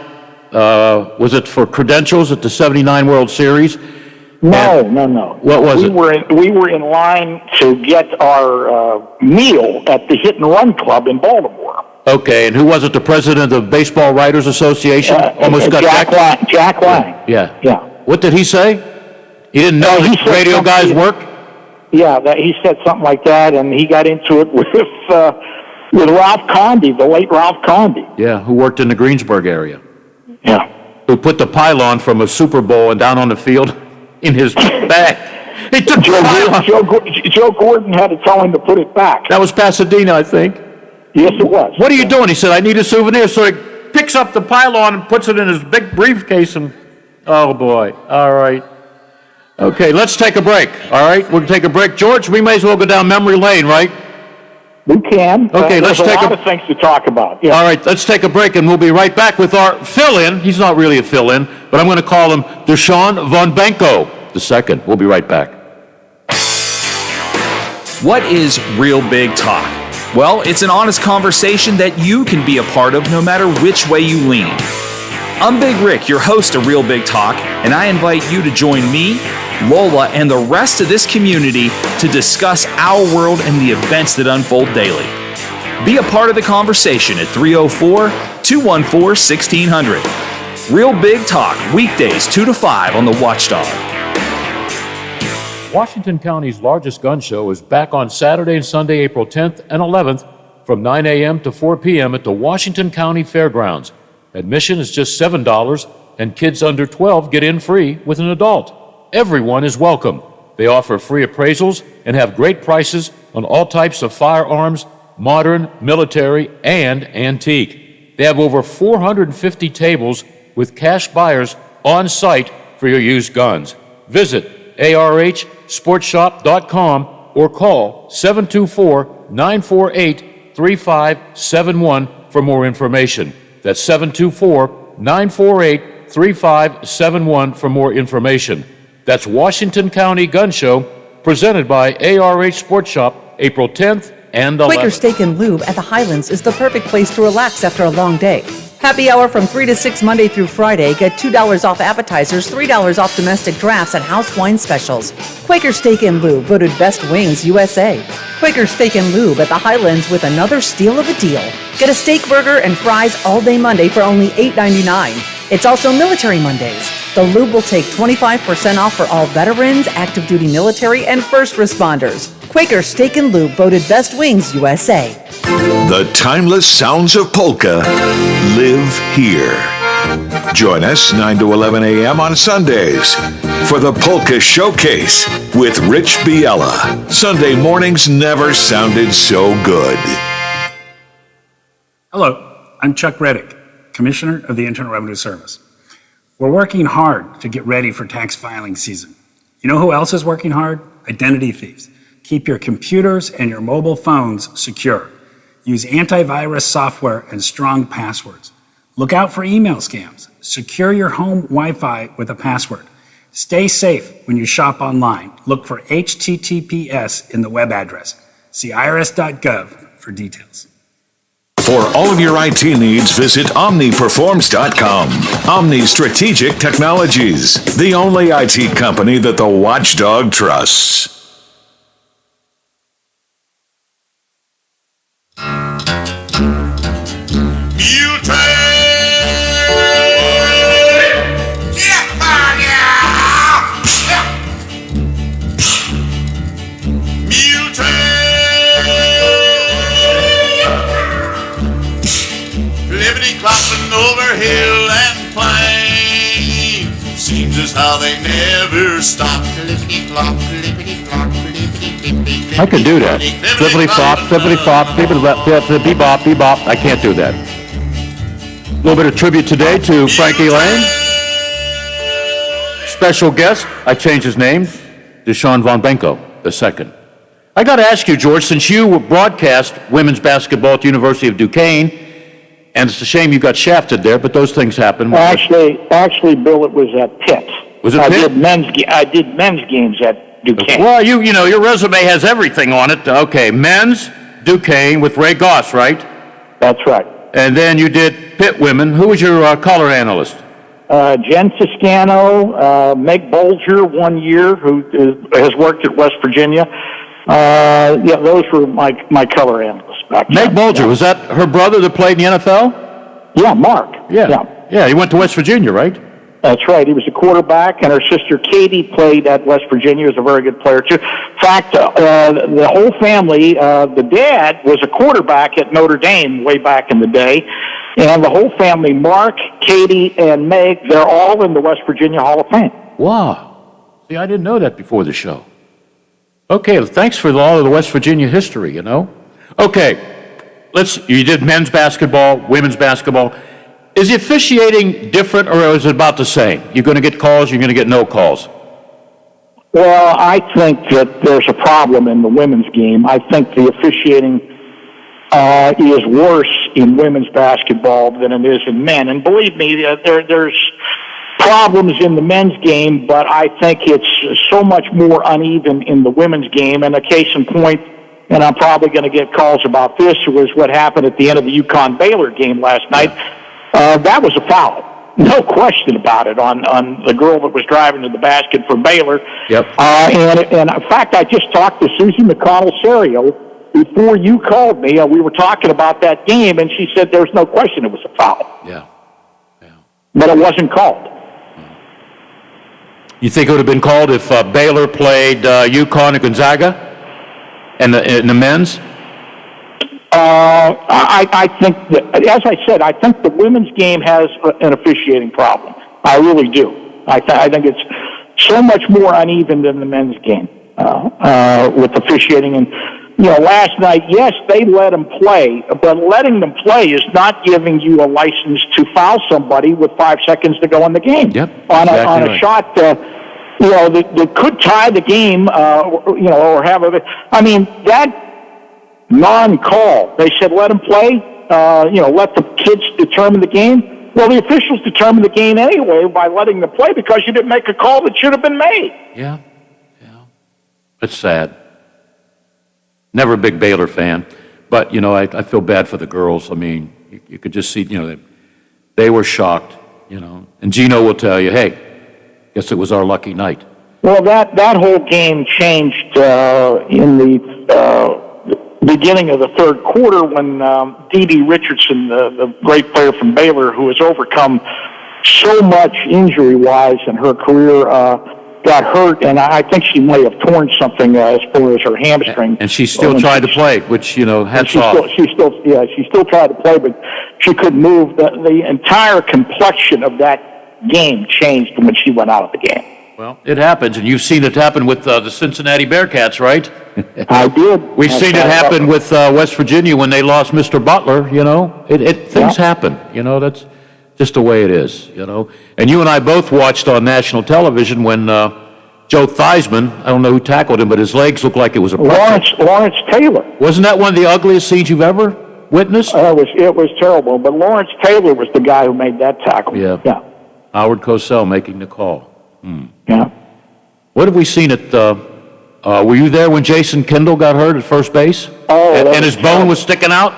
Was it for credentials at the 79 World Series? No. What was it? We were in line to get our meal at the Hit and Run Club in Baltimore. Okay, and who was it? The president of the Baseball Writers Association? Almost got Jack Lang. Yeah. Yeah. What did he say? He didn't know that radio guys work? Yeah, that he said something like that, and he got into it with Ralph Conde, the late Ralph Conde. Yeah, who worked in the Greensburg area. Yeah. Who put the pylon from a Super Bowl and down on the field in his bag. He took the pylon. Joe Gordon had to tell him to put it back. That was Pasadena, I think. Yes, it was. What are you doing? He said, I need a souvenir. So he picks up the pylon and puts it in his big briefcase and, oh boy. All right. Okay, let's take a break. All right, we'll take a break. George, we may as well go down memory lane, right? We can. Okay, let's take a lot of things to talk about. Yeah. All right, let's take a break, and we'll be right back with our fill-in. He's not really a fill-in, but I'm going to call him Deshaun Von Benko II. We'll be right back. What is Real Big Talk? Well, it's an honest conversation that you can be a part of no matter which way you lean. I'm Big Rick, your host of Real Big Talk, and I invite you to join me, Lola, and the rest of this community to discuss our world and the events that unfold daily. Be a part of the conversation at 304-214-1600. Real Big Talk, weekdays 2 to 5 on the Watchdog. Washington County's largest gun show is back on Saturday and Sunday, April 10th and 11th from 9 a.m. to 4 p.m. at the Washington County Fairgrounds. Admission is just $7, and kids under 12 get in free with an adult. Everyone is welcome. They offer free appraisals and have great prices on all types of firearms, modern, military, and antique. They have over 450 tables with cash buyers on site for your used guns. Visit arhsportshop.com or call 724-948-3571 for more information. That's 724-948-3571 for more information. That's Washington County Gun Show, presented by ARH Sports Shop, April 10th and 11th. Quaker Steak and Lube at the Highlands is the perfect place to relax after a long day. Happy hour from 3 to 6 Monday through Friday. Get $2 off appetizers, $3 off domestic drafts, and house wine specials. Quaker Steak and Lube, voted Best Wings USA. Quaker Steak and Lube at the Highlands with another steal of a deal. Get a steak burger and fries all day Monday for only $8.99. It's also Military Mondays. The Lube will take 25% off for all veterans, active duty military, and first responders. Quaker Steak and Lube, voted Best Wings USA. The timeless sounds of polka live here. Join us 9 to 11 a.m. on Sundays for the Polka Showcase with Rich Biella. Sunday mornings never sounded so good. Hello, I'm Chuck Reddick, Commissioner of the Internal Revenue Service. We're working hard to get ready for tax filing season. You know who else is working hard? Identity thieves. Keep your computers and your mobile phones secure. Use antivirus software and strong passwords. Look out for email scams. Secure your home Wi-Fi with a password. Stay safe when you shop online. Look for HTTPS in the web address. See irs.gov for details. For all of your IT needs, visit OmniPerforms.com. Omni Strategic Technologies, the only IT company that the Watchdog trusts. Clopping over hill and plain, seems as how they never stop. I could do that. Flippity-flop, flippity-flop, flippity-bop, bebop. I can't do that. A little bit of tribute today to Frankie Lane. Special guest, I changed his name, Deshaun Von Benko II. I got to ask you, George, since you broadcast women's basketball at the University of Duquesne, and it's a shame you got shafted there, but those things happen. Actually, Bill, it was at Pitt. Was it I Pitt? I did men's games at Duquesne. Well, you know, your resume has everything on it. Okay, men's, Duquesne with Ray Goss, right? That's right. And then you did Pitt women. Who was your color analyst? Jen Toscano, Meg Bolger 1 year, who has worked at West Virginia. Yeah, those were my color analysts back then. Meg Bolger, was that her brother that played in the NFL? Yeah, Mark. Yeah, he went to West Virginia, right? That's right. He was a quarterback, and her sister Katie played at West Virginia. Was a very good player too. In fact, the whole family, the dad was a quarterback at Notre Dame way back in the day, and the whole family, Mark, Katie, and Meg, they're all in the West Virginia Hall of Fame. Wow. See, I didn't know that before the show. Okay, thanks for all of the West Virginia history, you know. Okay, you did men's basketball, women's basketball. Is the officiating different, or is it about the same? You're going to get calls, you're going to get no calls? Well, I think that there's a problem in the women's game. I think the officiating is worse in women's basketball than it is in men. And believe me, there's problems in the men's game, but I think it's so much more uneven in the women's game. And a case in point, and I'm probably going to get calls about this, was what happened at the end of the UConn-Baylor game last night. That was a foul. No question about it on the girl that was driving to the basket for Baylor. Yep. And in fact, I just talked to Susie McConnell-Serio before you called me. We were talking about that game, and she said there's no question it was a foul. Yeah. But it wasn't called. You think it would have been called if Baylor played UConn and Gonzaga in the men's? I think that, as I said, I think the women's game has an officiating problem. I really do. I think it's so much more uneven than the men's game with officiating. And, last night, yes, they let them play, but letting them play is not giving you a license to foul somebody with 5 seconds to go in the game. Yep, on exactly a right. shot that could tie the game, or have a... I mean, that non-call. They said, let them play, let the kids determine the game. Well, the officials determined the game anyway by letting them play because you didn't make a call that should have been made. Yeah. It's sad. Never a big Baylor fan, but, I feel bad for the girls. I mean, you could just see, they were shocked, and Gino will tell you, hey, guess it was our lucky night. Well, that whole game changed in the beginning of the third quarter when Dee Dee Richardson, the great player from Baylor, who has overcome so much injury-wise in her career, got hurt, and I think she may have torn something as far as her hamstring. And she still tried to play, which, hats off. She still tried to play, but she couldn't move. The entire complexion of that game changed when she went out of the game. Well, it happens, and you've seen it happen with the Cincinnati Bearcats, right? I did. We've seen it happen with West Virginia when they lost Mr. Butler, Things happen, that's just the way it is, And you and I both watched on national television when Joe Theismann, I don't know who tackled him, but his legs looked like it was a Lawrence Taylor. Wasn't that one of the ugliest scenes you've ever witnessed? It was terrible, but Lawrence Taylor was the guy who made that tackle. Yeah. Howard Cosell making the call. Yeah. What have we seen at were you there when Jason Kendall got hurt at first base? Oh, and his bone was sticking out?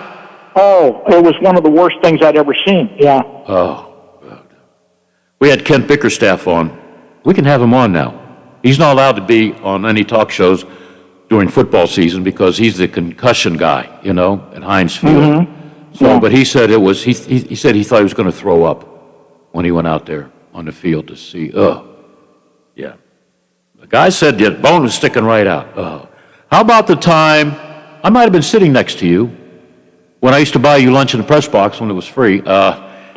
Oh, it was one of the worst things I'd ever seen. Yeah. Oh, God. We had Kent Bickerstaff on. We can have him on now. He's not allowed to be on any talk shows during football season because he's the concussion guy, at Heinz Field. Mm-hmm. So, but he said he said he thought he was going to throw up when he went out there on the field to see. Yeah. The guy said the bone was sticking right out. How about the time, I might have been sitting next to you when I used to buy you lunch in the press box when it was free. Now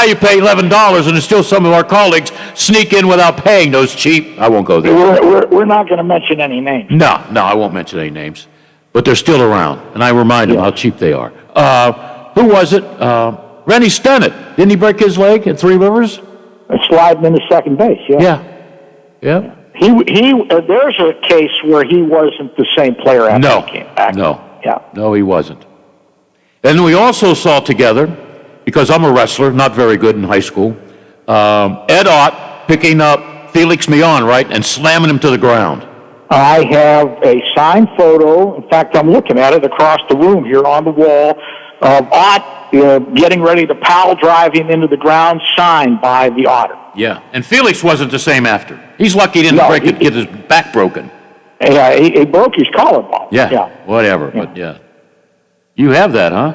you pay $11, and there's still some of our colleagues sneak in without paying those cheap. I won't go there. We're not going to mention any names. No, I won't mention any names. But they're still around, and I remind them how cheap they are. Who was it? Rennie Stennett. Didn't he break his leg at Three Rivers? Sliding into second base, Yeah. He there's a case where he wasn't the same player after he came back. No, he wasn't. And we also saw together, because I'm a wrestler, not very good in high school, Ed Ott picking up Felix Millan, right, and slamming him to the ground. I have a signed photo. In fact, I'm looking at it across the room here on the wall of Ott getting ready to pile drive him into the ground, signed by the Otter. Yeah, and Felix wasn't the same after. He's lucky he didn't get his back broken. Yeah, he broke his collarbone. Yeah, whatever, but yeah. You have that, huh?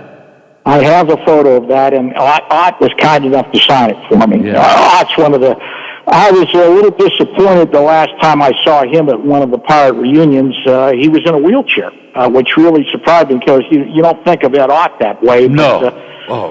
I have a photo of that, and Ott was kind enough to sign it for me. Yeah. Ott's one of the... I was a little disappointed the last time I saw him at one of the Pirate reunions. He was in a wheelchair, which really surprised me because you don't think of Ed Ott that way. No. But,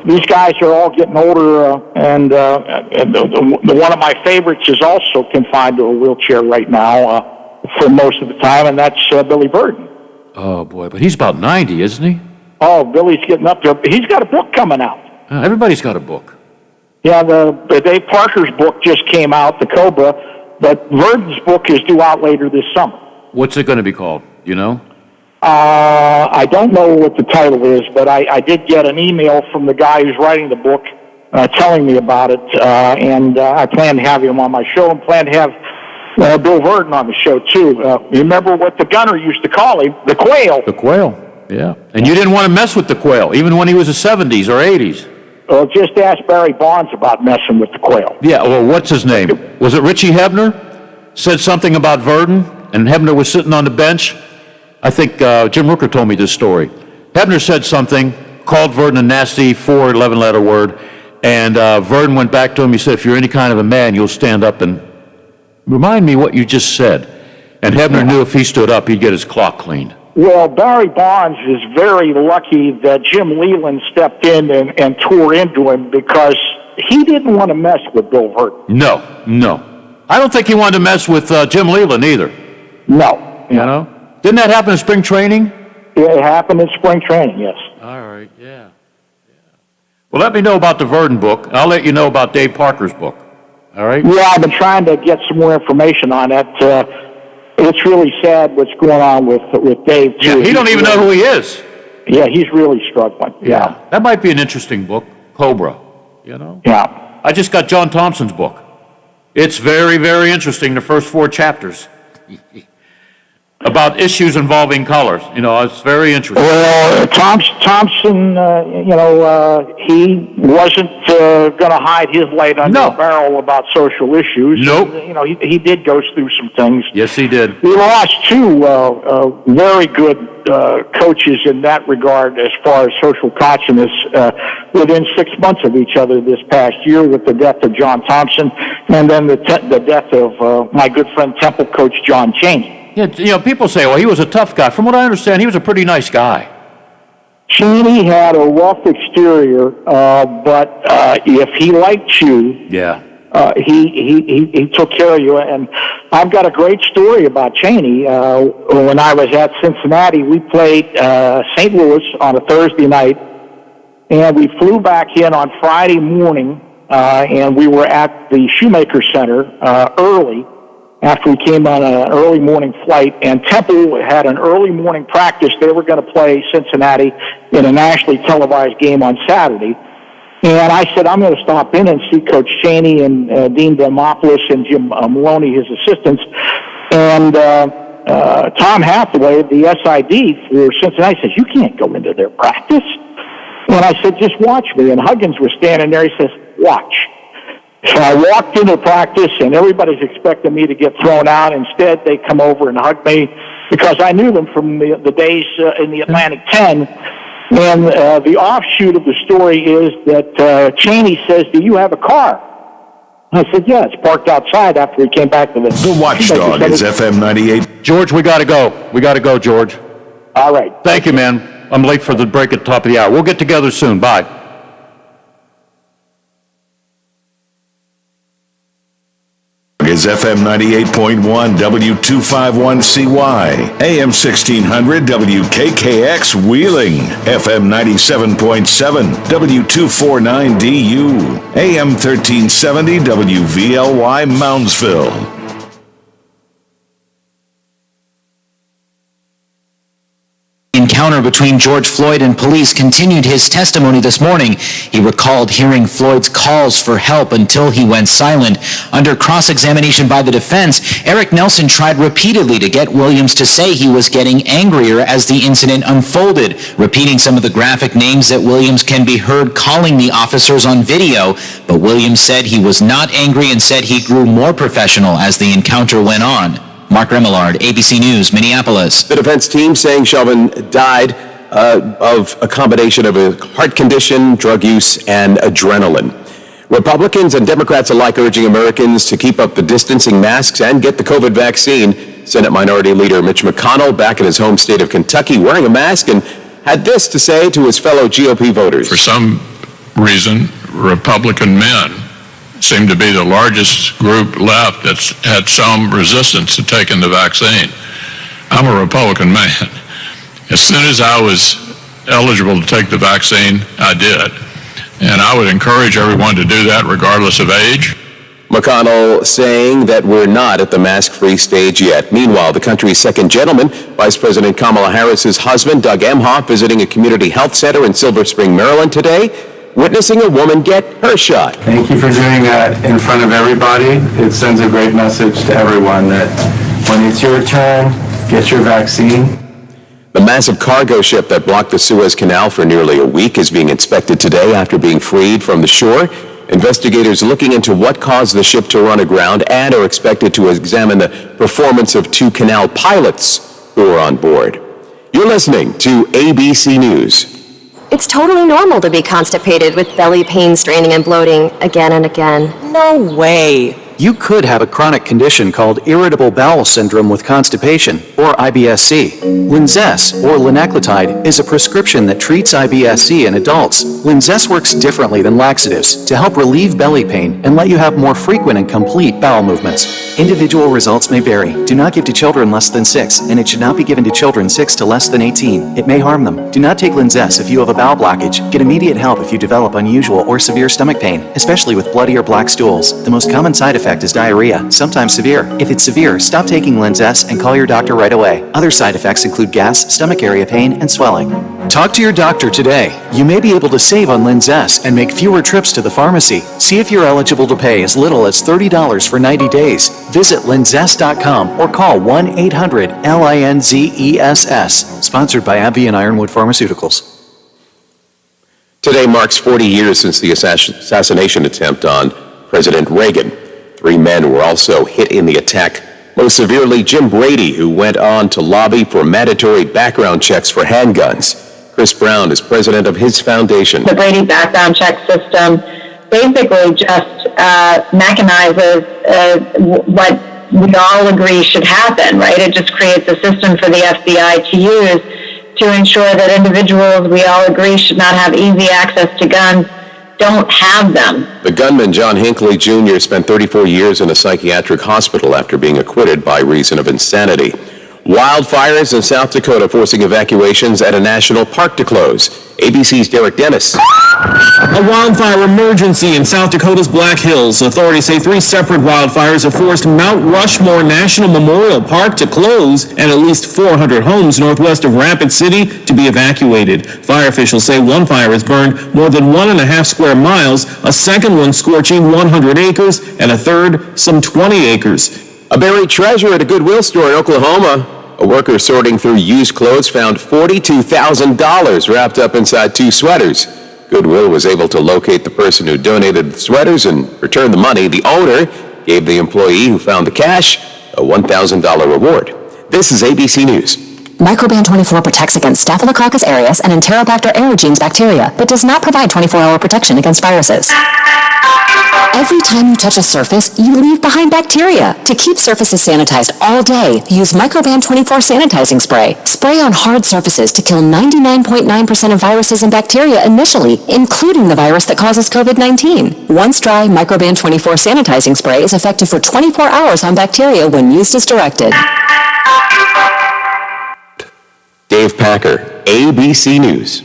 these guys are all getting older, and one of my favorites is also confined to a wheelchair right now for most of the time, and that's Billy Burton. Oh, boy, but he's about 90, isn't he? Oh, Billy's getting up there. He's got a book coming out. Everybody's got a book. Yeah, the Dave Parker's book just came out, The Cobra, but Verdon's book is due out later this summer. What's it going to be called? You know? I don't know what the title is, but I did get an email from the guy who's writing the book telling me about it, and I plan to have him on my show and plan to have Bill Verdon on the show, too. Remember what the gunner used to call him? The Quail. The Quail, yeah. And you didn't want to mess with the Quail, even when he was the 70s or 80s. Well, just ask Barry Bonds about messing with the Quail. Yeah, well, what's his name? Was it Richie Hebner? Said something about Verdon, and Hebner was sitting on the bench. I think Jim Rooker told me this story. Hebner said something, called Verdon a nasty 11-letter word, and Verdon went back to him. He said, if you're any kind of a man, you'll stand up and remind me what you just said. And Hebner knew if he stood up, he'd get his clock cleaned. Well, Barry Bonds is very lucky that Jim Leland stepped in and tore into him because he didn't want to mess with Bill Verdon. No. I don't think he wanted to mess with Jim Leland either. No. You know? Didn't that happen in spring training? Yeah, it happened in spring training, yes. All right, yeah. Well, let me know about the Verdon book. I'll let you know about Dave Parker's book. All right? Yeah, I've been trying to get some more information on that. It's really sad what's going on with Dave, too. Yeah, he don't even know who he is. Yeah, he's really struggling. Yeah. That might be an interesting book, Cobra, you know? Yeah. I just got John Thompson's book. It's very, very interesting, the first 4 chapters. About issues involving colors. You know, it's very interesting. Well, Thompson, he wasn't going to hide his light under a barrel about social issues. Nope. And, he did go through some things. Yes, he did. We lost 2 very good coaches in that regard as far as social consciousness within 6 months of each other this past year with the death of John Thompson and then the death of my good friend Temple coach John Chaney. Yeah, people say, well, he was a tough guy. From what I understand, he was a pretty nice guy. Chaney had a rough exterior, but if he liked you, he took care of you. And I've got a great story about Chaney. When I was at Cincinnati, we played St. Louis on a Thursday night, and we flew back in on Friday morning, and we were at the Shoemaker Center early. After we came on an early morning flight, and Temple had an early morning practice. They were going to play Cincinnati in a nationally televised game on Saturday. And I said, I'm going to stop in and see Coach Chaney and Dean Demopoulos and Jim Maloney, his assistants. And Tom Hathaway, the SID for Cincinnati, says, you can't go into their practice. And I said, just watch me. And Huggins was standing there. He says, watch. So I walked into practice, and everybody's expecting me to get thrown out. Instead, they come over and hug me because I knew them from the days in the Atlantic 10. And the offshoot of the story is that Chaney says, do you have a car? I said, yeah, it's parked outside after we came back to the... The Watchdog is FM 98. George, we got to go. We got to go, George. All right. Thank you, man. I'm late for the break at the top of the hour. We'll get together soon. Bye. Is FM 98.1 W251CY, AM 1600 WKKX Wheeling, FM 97.7 W249DU, AM 1370 WVLY Moundsville. Encounter between George Floyd and police continued his testimony this morning. He recalled hearing Floyd's calls for help until he went silent. Under cross-examination by the defense, Eric Nelson tried repeatedly to get Williams to say he was getting angrier as the incident unfolded, repeating some of the graphic names that Williams can be heard calling the officers on video. But Williams said he was not angry and said he grew more professional as the encounter went on. Mark Remillard, ABC News, Minneapolis. The defense team saying Chauvin died of a combination of a heart condition, drug use, and adrenaline. Republicans and Democrats alike urging Americans to keep up the distancing, masks, and get the COVID vaccine. Senate Minority Leader Mitch McConnell, back in his home state of Kentucky, wearing a mask, and had this to say to his fellow GOP voters. For some reason, Republican men seem to be the largest group left that's had some resistance to taking the vaccine. I'm a Republican man. As soon as I was eligible to take the vaccine, I did. And I would encourage everyone to do that regardless of age. McConnell saying that we're not at the mask-free stage yet. Meanwhile, the country's second gentleman, Vice President Kamala Harris's husband, Doug Emhoff, visiting a community health center in Silver Spring, Maryland today, witnessing a woman get her shot. Thank you for doing that in front of everybody. It sends a great message to everyone that when it's your turn, get your vaccine. The massive cargo ship that blocked the Suez Canal for nearly a week is being inspected today after being freed from the shore. Investigators looking into what caused the ship to run aground and are expected to examine the performance of 2 canal pilots who were on board. You're listening to ABC News. It's totally normal to be constipated with belly pain, straining, and bloating again and again. No way. You could have a chronic condition called irritable bowel syndrome with constipation, or IBS-C. Linzess, or linaclotide, is a prescription that treats IBS-C in adults. Linzess works differently than laxatives to help relieve belly pain and let you have more frequent and complete bowel movements. Individual results may vary. Do not give to children less than 6, and it should not be given to children 6 to less than 18. It may harm them. Do not take Linzess if you have a bowel blockage. Get immediate help if you develop unusual or severe stomach pain, especially with bloody or black stools. The most common side effect is diarrhea, sometimes severe. If it's severe, stop taking Linzess and call your doctor right away. Other side effects include gas, stomach area pain, and swelling. Talk to your doctor today. You may be able to save on Linzess and make fewer trips to the pharmacy. See if you're eligible to pay as little as $30 for 90 days. Visit linzess.com or call 1-800-LINZESS. Sponsored by AbbVie and Ironwood Pharmaceuticals. Today marks 40 years since the assassination attempt on President Reagan. 3 men were also hit in the attack. Most severely, Jim Brady, who went on to lobby for mandatory background checks for handguns. Chris Brown is president of his foundation. The Brady background check system basically just mechanizes what we all agree should happen, right? It just creates a system for the FBI to use to ensure that individuals we all agree should not have easy access to guns don't have them. The gunman, John Hinckley Jr., spent 34 years in a psychiatric hospital after being acquitted by reason of insanity. Wildfires in South Dakota forcing evacuations at a national park to close. ABC's Derek Dennis. A wildfire emergency in South Dakota's Black Hills. Authorities say 3 separate wildfires have forced Mount Rushmore National Memorial Park to close and at least 400 homes northwest of Rapid City to be evacuated. Fire officials say one fire has burned more than 1.5 square miles, a second one scorching 100 acres, and a third some 20 acres. A buried treasure at a Goodwill store in Oklahoma. A worker sorting through used clothes found $42,000 wrapped up inside 2 sweaters. Goodwill was able to locate the person who donated the sweaters and return the money. The owner gave the employee who found the cash a $1,000 reward. This is ABC News. Microban 24 protects against Staphylococcus aureus and Enterobacter aerogenes bacteria, but does not provide 24-hour protection against viruses. Every time you touch a surface, you leave behind bacteria. To keep surfaces sanitized all day, use Microban 24 sanitizing spray. Spray on hard surfaces to kill 99.9% of viruses and bacteria initially, including the virus that causes COVID-19. Once dry, Microban 24 sanitizing spray is effective for 24 hours on bacteria when used as directed. Dave Packer, ABC News.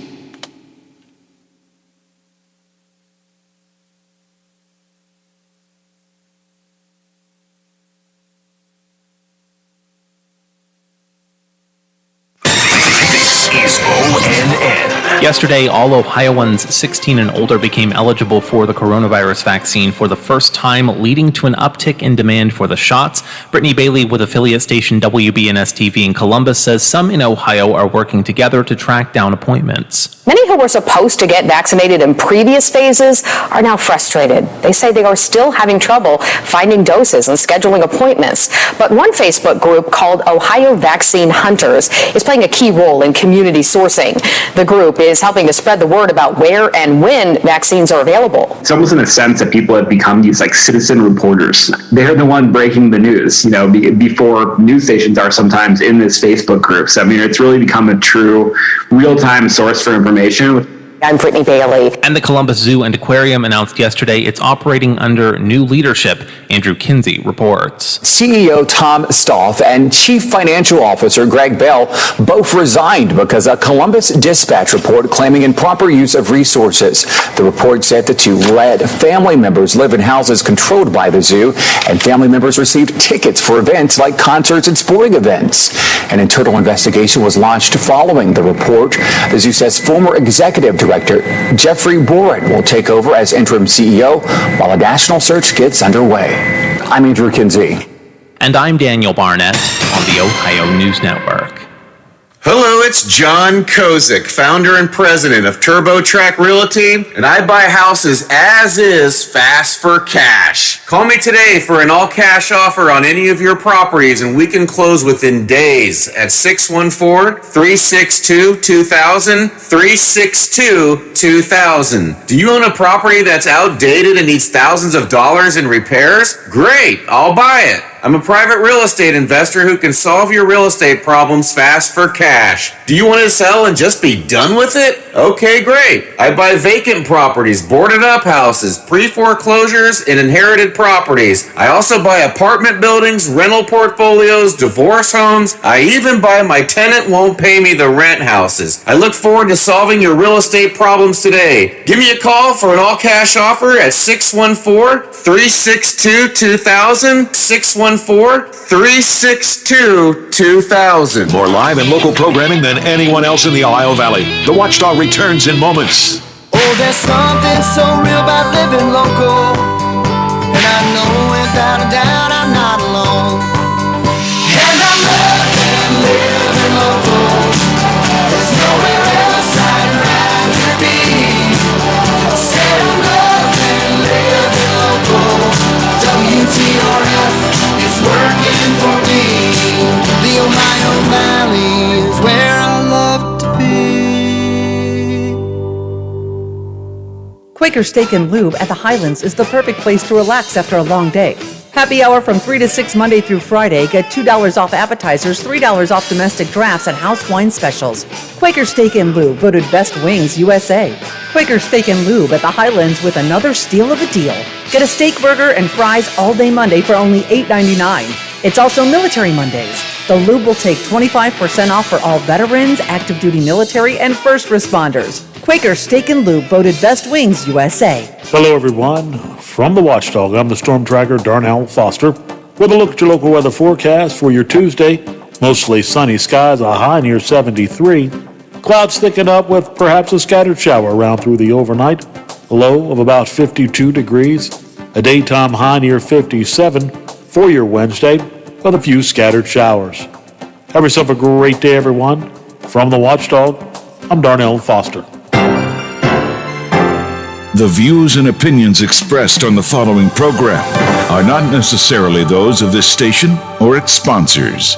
This is ONN. Yesterday, all Ohioans 16 and older became eligible for the coronavirus vaccine for the first time, leading to an uptick in demand for the shots. Brittany Bailey with affiliate station WBNS-TV in Columbus says some in Ohio are working together to track down appointments. Many who were supposed to get vaccinated in previous phases are now frustrated. They say they are still having trouble finding doses and scheduling appointments. But one Facebook group called Ohio Vaccine Hunters is playing a key role in community sourcing. The group is helping to spread the word about where and when vaccines are available. It's almost in a sense that people have become these like citizen reporters. They're the one breaking the news, before news stations are sometimes in this Facebook group. So, it's really become a true real-time source for information. I'm Brittany Bailey. And the Columbus Zoo and Aquarium announced yesterday it's operating under new leadership. Andrew Kinsey reports. CEO Tom Stolf and Chief Financial Officer Greg Bell both resigned because a Columbus Dispatch report claiming improper use of resources. The report said the two led family members live in houses controlled by the zoo, and family members received tickets for events like concerts and sporting events. An internal investigation was launched following the report. The zoo says former executive director Jeffrey Boren will take over as interim CEO while a national search gets underway. I'm Andrew Kinsey. And I'm Daniel Barnett on the Ohio News Network. Hello, it's John Kozik, founder and president of TurboTrack Realty, and I buy houses as is, fast for cash. Call me today for an all-cash offer on any of your properties, and we can close within days at 614-362-2000, 362-2000. Do you own a property that's outdated and needs thousands of dollars in repairs? Great, I'll buy it. I'm a private real estate investor who can solve your real estate problems fast for cash. Do you want to sell and just be done with it? Okay, great. I buy vacant properties, boarded up houses, pre-foreclosures, and inherited properties. I also buy apartment buildings, rental portfolios, divorce homes. I even buy my tenant won't pay me the rent houses. I look forward to solving your real estate problems today. Give me a call for an all-cash offer at 614-362-2000, 614-362-2000. More live and local programming than anyone else in the Ohio Valley. The Watchdog returns in moments. Oh, there's something so real about living local, and I know without a doubt I'm not alone. And I'm loving living local. There's nowhere else I'd rather be. Said I'm loving living local. WTRF is working for me. The Ohio Valley is where I love to be. Quaker Steak and Lube at the Highlands is the perfect place to relax after a long day. Happy hour from 3 to 6 Monday through Friday. Get $2 off appetizers, $3 off domestic drafts, and house wine specials. Quaker Steak and Lube, voted Best Wings USA. Quaker Steak and Lube at the Highlands with another steal of a deal. Get a steak burger and fries all day Monday for only $8.99. It's also Military Mondays. The Lube will take 25% off for all veterans, active duty military, and first responders. Quaker Steak and Lube, voted Best Wings USA. Hello, everyone. From the Watchdog, I'm the Storm Tracker, Darnell Foster, with a look at your local weather forecast for your Tuesday. Mostly sunny skies, a high near 73. Clouds thicken up with perhaps a scattered shower around through the overnight. A low of about 52 degrees. A daytime high near 57 for your Wednesday, with a few scattered showers. Have yourself a great day, everyone. From the Watchdog, I'm Darnell Foster. The views and opinions expressed on the following program are not necessarily those of this station or its sponsors.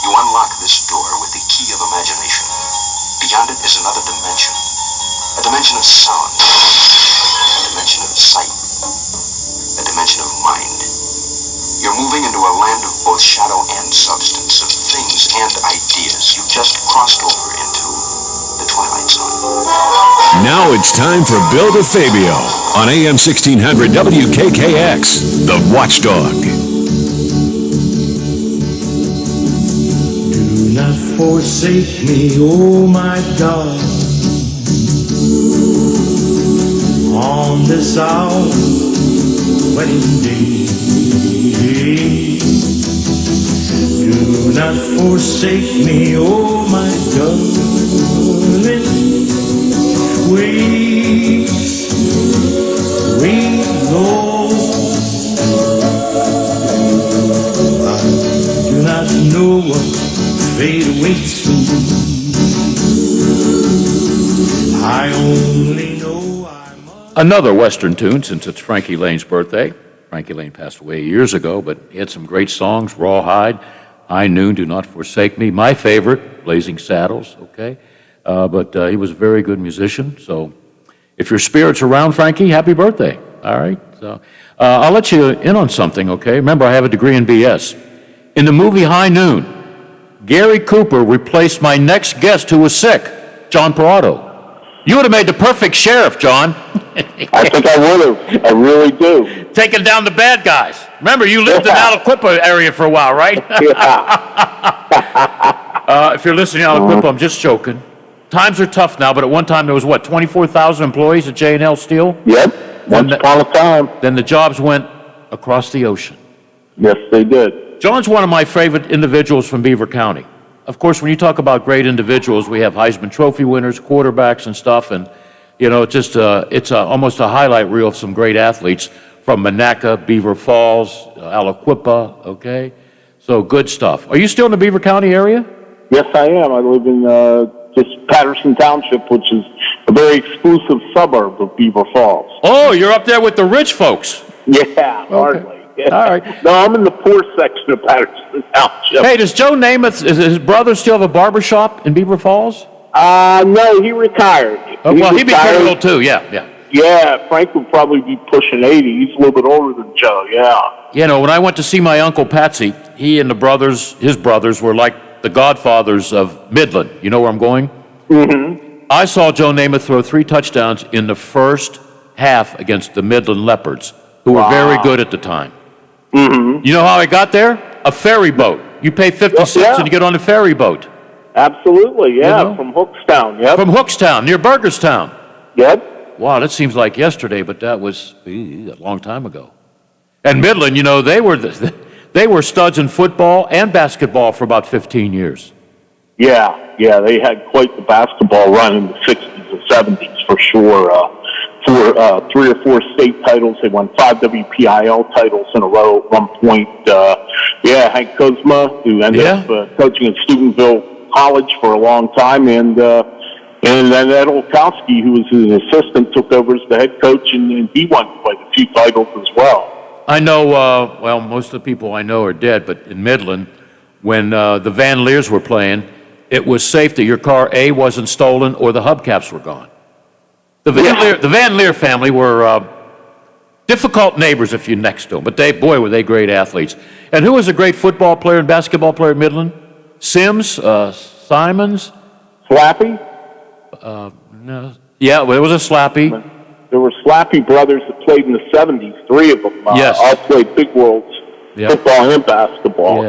You unlock this door with the key of imagination. Beyond it is another dimension. A dimension of sound. A dimension of sight. A dimension of mind. You're moving into a land of both shadow and substance, of things and ideas. You've just crossed over into the Twilight Zone. Now it's time for Bill DeFabio on AM 1600 WKKX, The Watchdog. Do not forsake me, oh my God, on this our wedding day. not forsake me, oh my darling. Wait, Lord. I do not know what fate awaits me. I only know Another Western tune, since it's Frankie Lane's birthday. Frankie Lane passed away years ago, but he had some great songs. Rawhide, High Noon, Do Not Forsake Me. My favorite, Blazing Saddles, okay? But he was a very good musician, so if your spirit's around, Frankie, happy birthday, all right? So I'll let you in on something, okay? Remember, I have a degree in BS. In the movie High Noon, Gary Cooper replaced my next guest who was sick, John Parado. You would have made the perfect sheriff, John. I think I would have. I really do. Taking down the bad guys. Remember, you lived in Aliquippa area for a while, right? If you're listening to Aliquippa, I'm just joking. Times are tough now, but at one time there was, 24,000 employees at J&L Steel? Yep, once upon a time. Then the jobs went across the ocean. Yes, they did. John's one of my favorite individuals from Beaver County. Of course, when you talk about great individuals, we have Heisman Trophy winners, quarterbacks and stuff, and, it's almost a highlight reel of some great athletes from Monaca, Beaver Falls, Aliquippa, okay? So good stuff. Are you still in the Beaver County area? Yes, I am. I live in just Patterson Township, which is a very exclusive suburb of Beaver Falls. Oh, you're up there with the rich folks. Yeah, hardly. Yeah. All right. No, I'm in the poor section of Patterson Township. Hey, does Joe Namath, is his brother still have a barber shop in Beaver Falls? No, he retired. Oh, well, he'd be pretty old too, yeah. Yeah, Frank would probably be pushing 80. He's a little bit older than Joe, yeah. When I went to see my Uncle Patsy, he and his brothers were like the godfathers of Midland. You know where I'm going? Mm-hmm. I saw Joe Namath throw 3 touchdowns in the first half against the Midland Leopards, who were very good at the time. Mm-hmm. You know how I got there? A ferry boat. You pay 50 cents and you get on a ferry boat. Absolutely, yeah, from Hookstown, yep. From Hookstown, near Burgerstown. Yep. Wow, that seems like yesterday, but that was a long time ago. And Midland, they were studs in football and basketball for about 15 years. Yeah, they had quite the basketball run in the 60s and 70s for sure. 3 or 4 state titles. They won 5 WPIL titles in a row at one point. Hank Kuzma, who ended up coaching at Steubenville College for a long time, and then Ed Olkowski, who was his assistant, took over as the head coach, and he won quite a few titles as well. I know, most of the people I know are dead, but in Midland, when the Van Leers were playing, it was safe that your car, A, wasn't stolen or the hubcaps were gone. The Van Leer family were difficult neighbors if you're next to them, but were they great athletes. And who was a great football player and basketball player at Midland? Sims, Simons? Slappy? No. Yeah, there was a Slappy. There were Slappy brothers that played in the 70s, 3 of them. All played Big Worlds, football and basketball,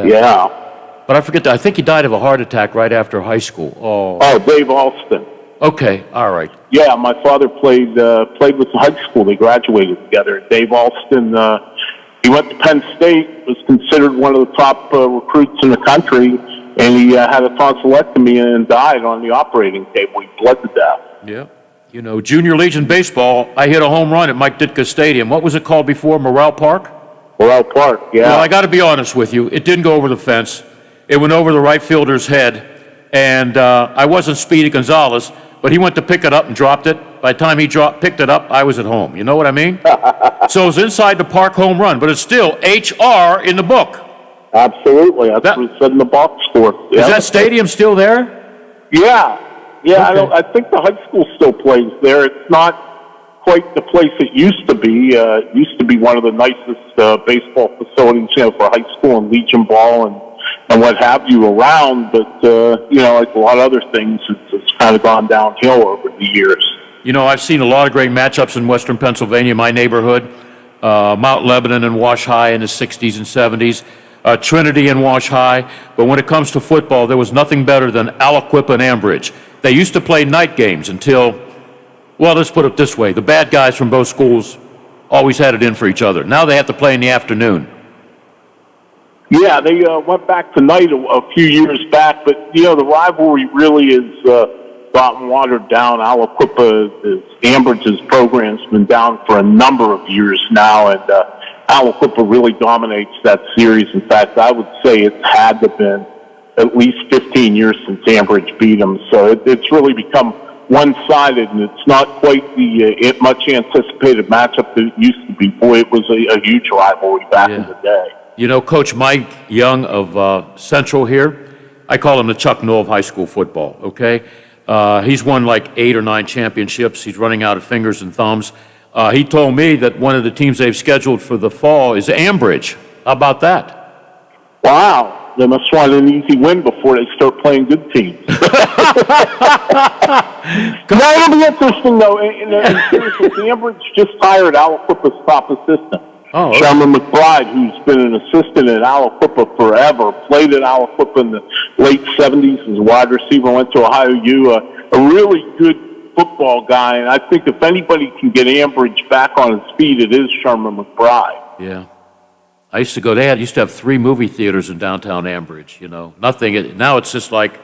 But I think he died of a heart attack right after high school. Oh, Dave Alston. Okay, all right. Yeah, my father played with the high school. They graduated together. Dave Alston, he went to Penn State, was considered one of the top recruits in the country, and he had a tonsillectomy and died on the operating table. He bled to death. Yeah. Junior Legion baseball, I hit a home run at Mike Ditka Stadium. What was it called before? Morale Park? Morale Park, yeah. Well, I got to be honest with you. It didn't go over the fence. It went over the right fielder's head, and I wasn't Speedy Gonzalez, but he went to pick it up and dropped it. By the time he picked it up, I was at home. You know what I mean? So it was inside the park home run, but it's still HR in the book. Absolutely. That's what it said in the box score. Is that stadium still there? Yeah. Okay. I think the high school still plays there. It's not quite the place it used to be. It used to be one of the nicest baseball facilities, for high school and Legion ball and what have you around. But, like a lot of other things, it's kind of gone downhill over the years. I've seen a lot of great matchups in Western Pennsylvania, my neighborhood. Mount Lebanon and Wash High in the 60s and 70s. Trinity and Wash High. But when it comes to football, there was nothing better than Aliquippa and Ambridge. They used to play night games until, let's put it this way. The bad guys from both schools always had it in for each other. Now they have to play in the afternoon. Yeah, they went back tonight a few years back, but the rivalry really is gotten watered down. Aliquippa, Ambridge's program's been down for a number of years now, and Aliquippa really dominates that series. In fact, I would say it's had to been at least 15 years since Ambridge beat them. So it's really become one-sided, and it's not quite the much anticipated matchup that it used to be. Boy, it was a huge rivalry back in the day. Coach Mike Young of Central here, I call him the Chuck Noll of high school football, okay? He's won like 8 or 9 championships. He's running out of fingers and thumbs. He told me that one of the teams they've scheduled for the fall is Ambridge. How about that? Wow. They must want an easy win before they start playing good teams. Now, it'll be interesting, though. Seriously, Ambridge just hired Aliquippa's top assistant. Oh, okay. Sherman McBride, who's been an assistant at Aliquippa forever, played at Aliquippa in the late 70s as a wide receiver, went to Ohio U, a really good football guy, and I think if anybody can get Ambridge back on his feet, it is Sherman McBride. Yeah. I used to go, they used to have 3 movie theaters in downtown Ambridge, nothing. Now it's just like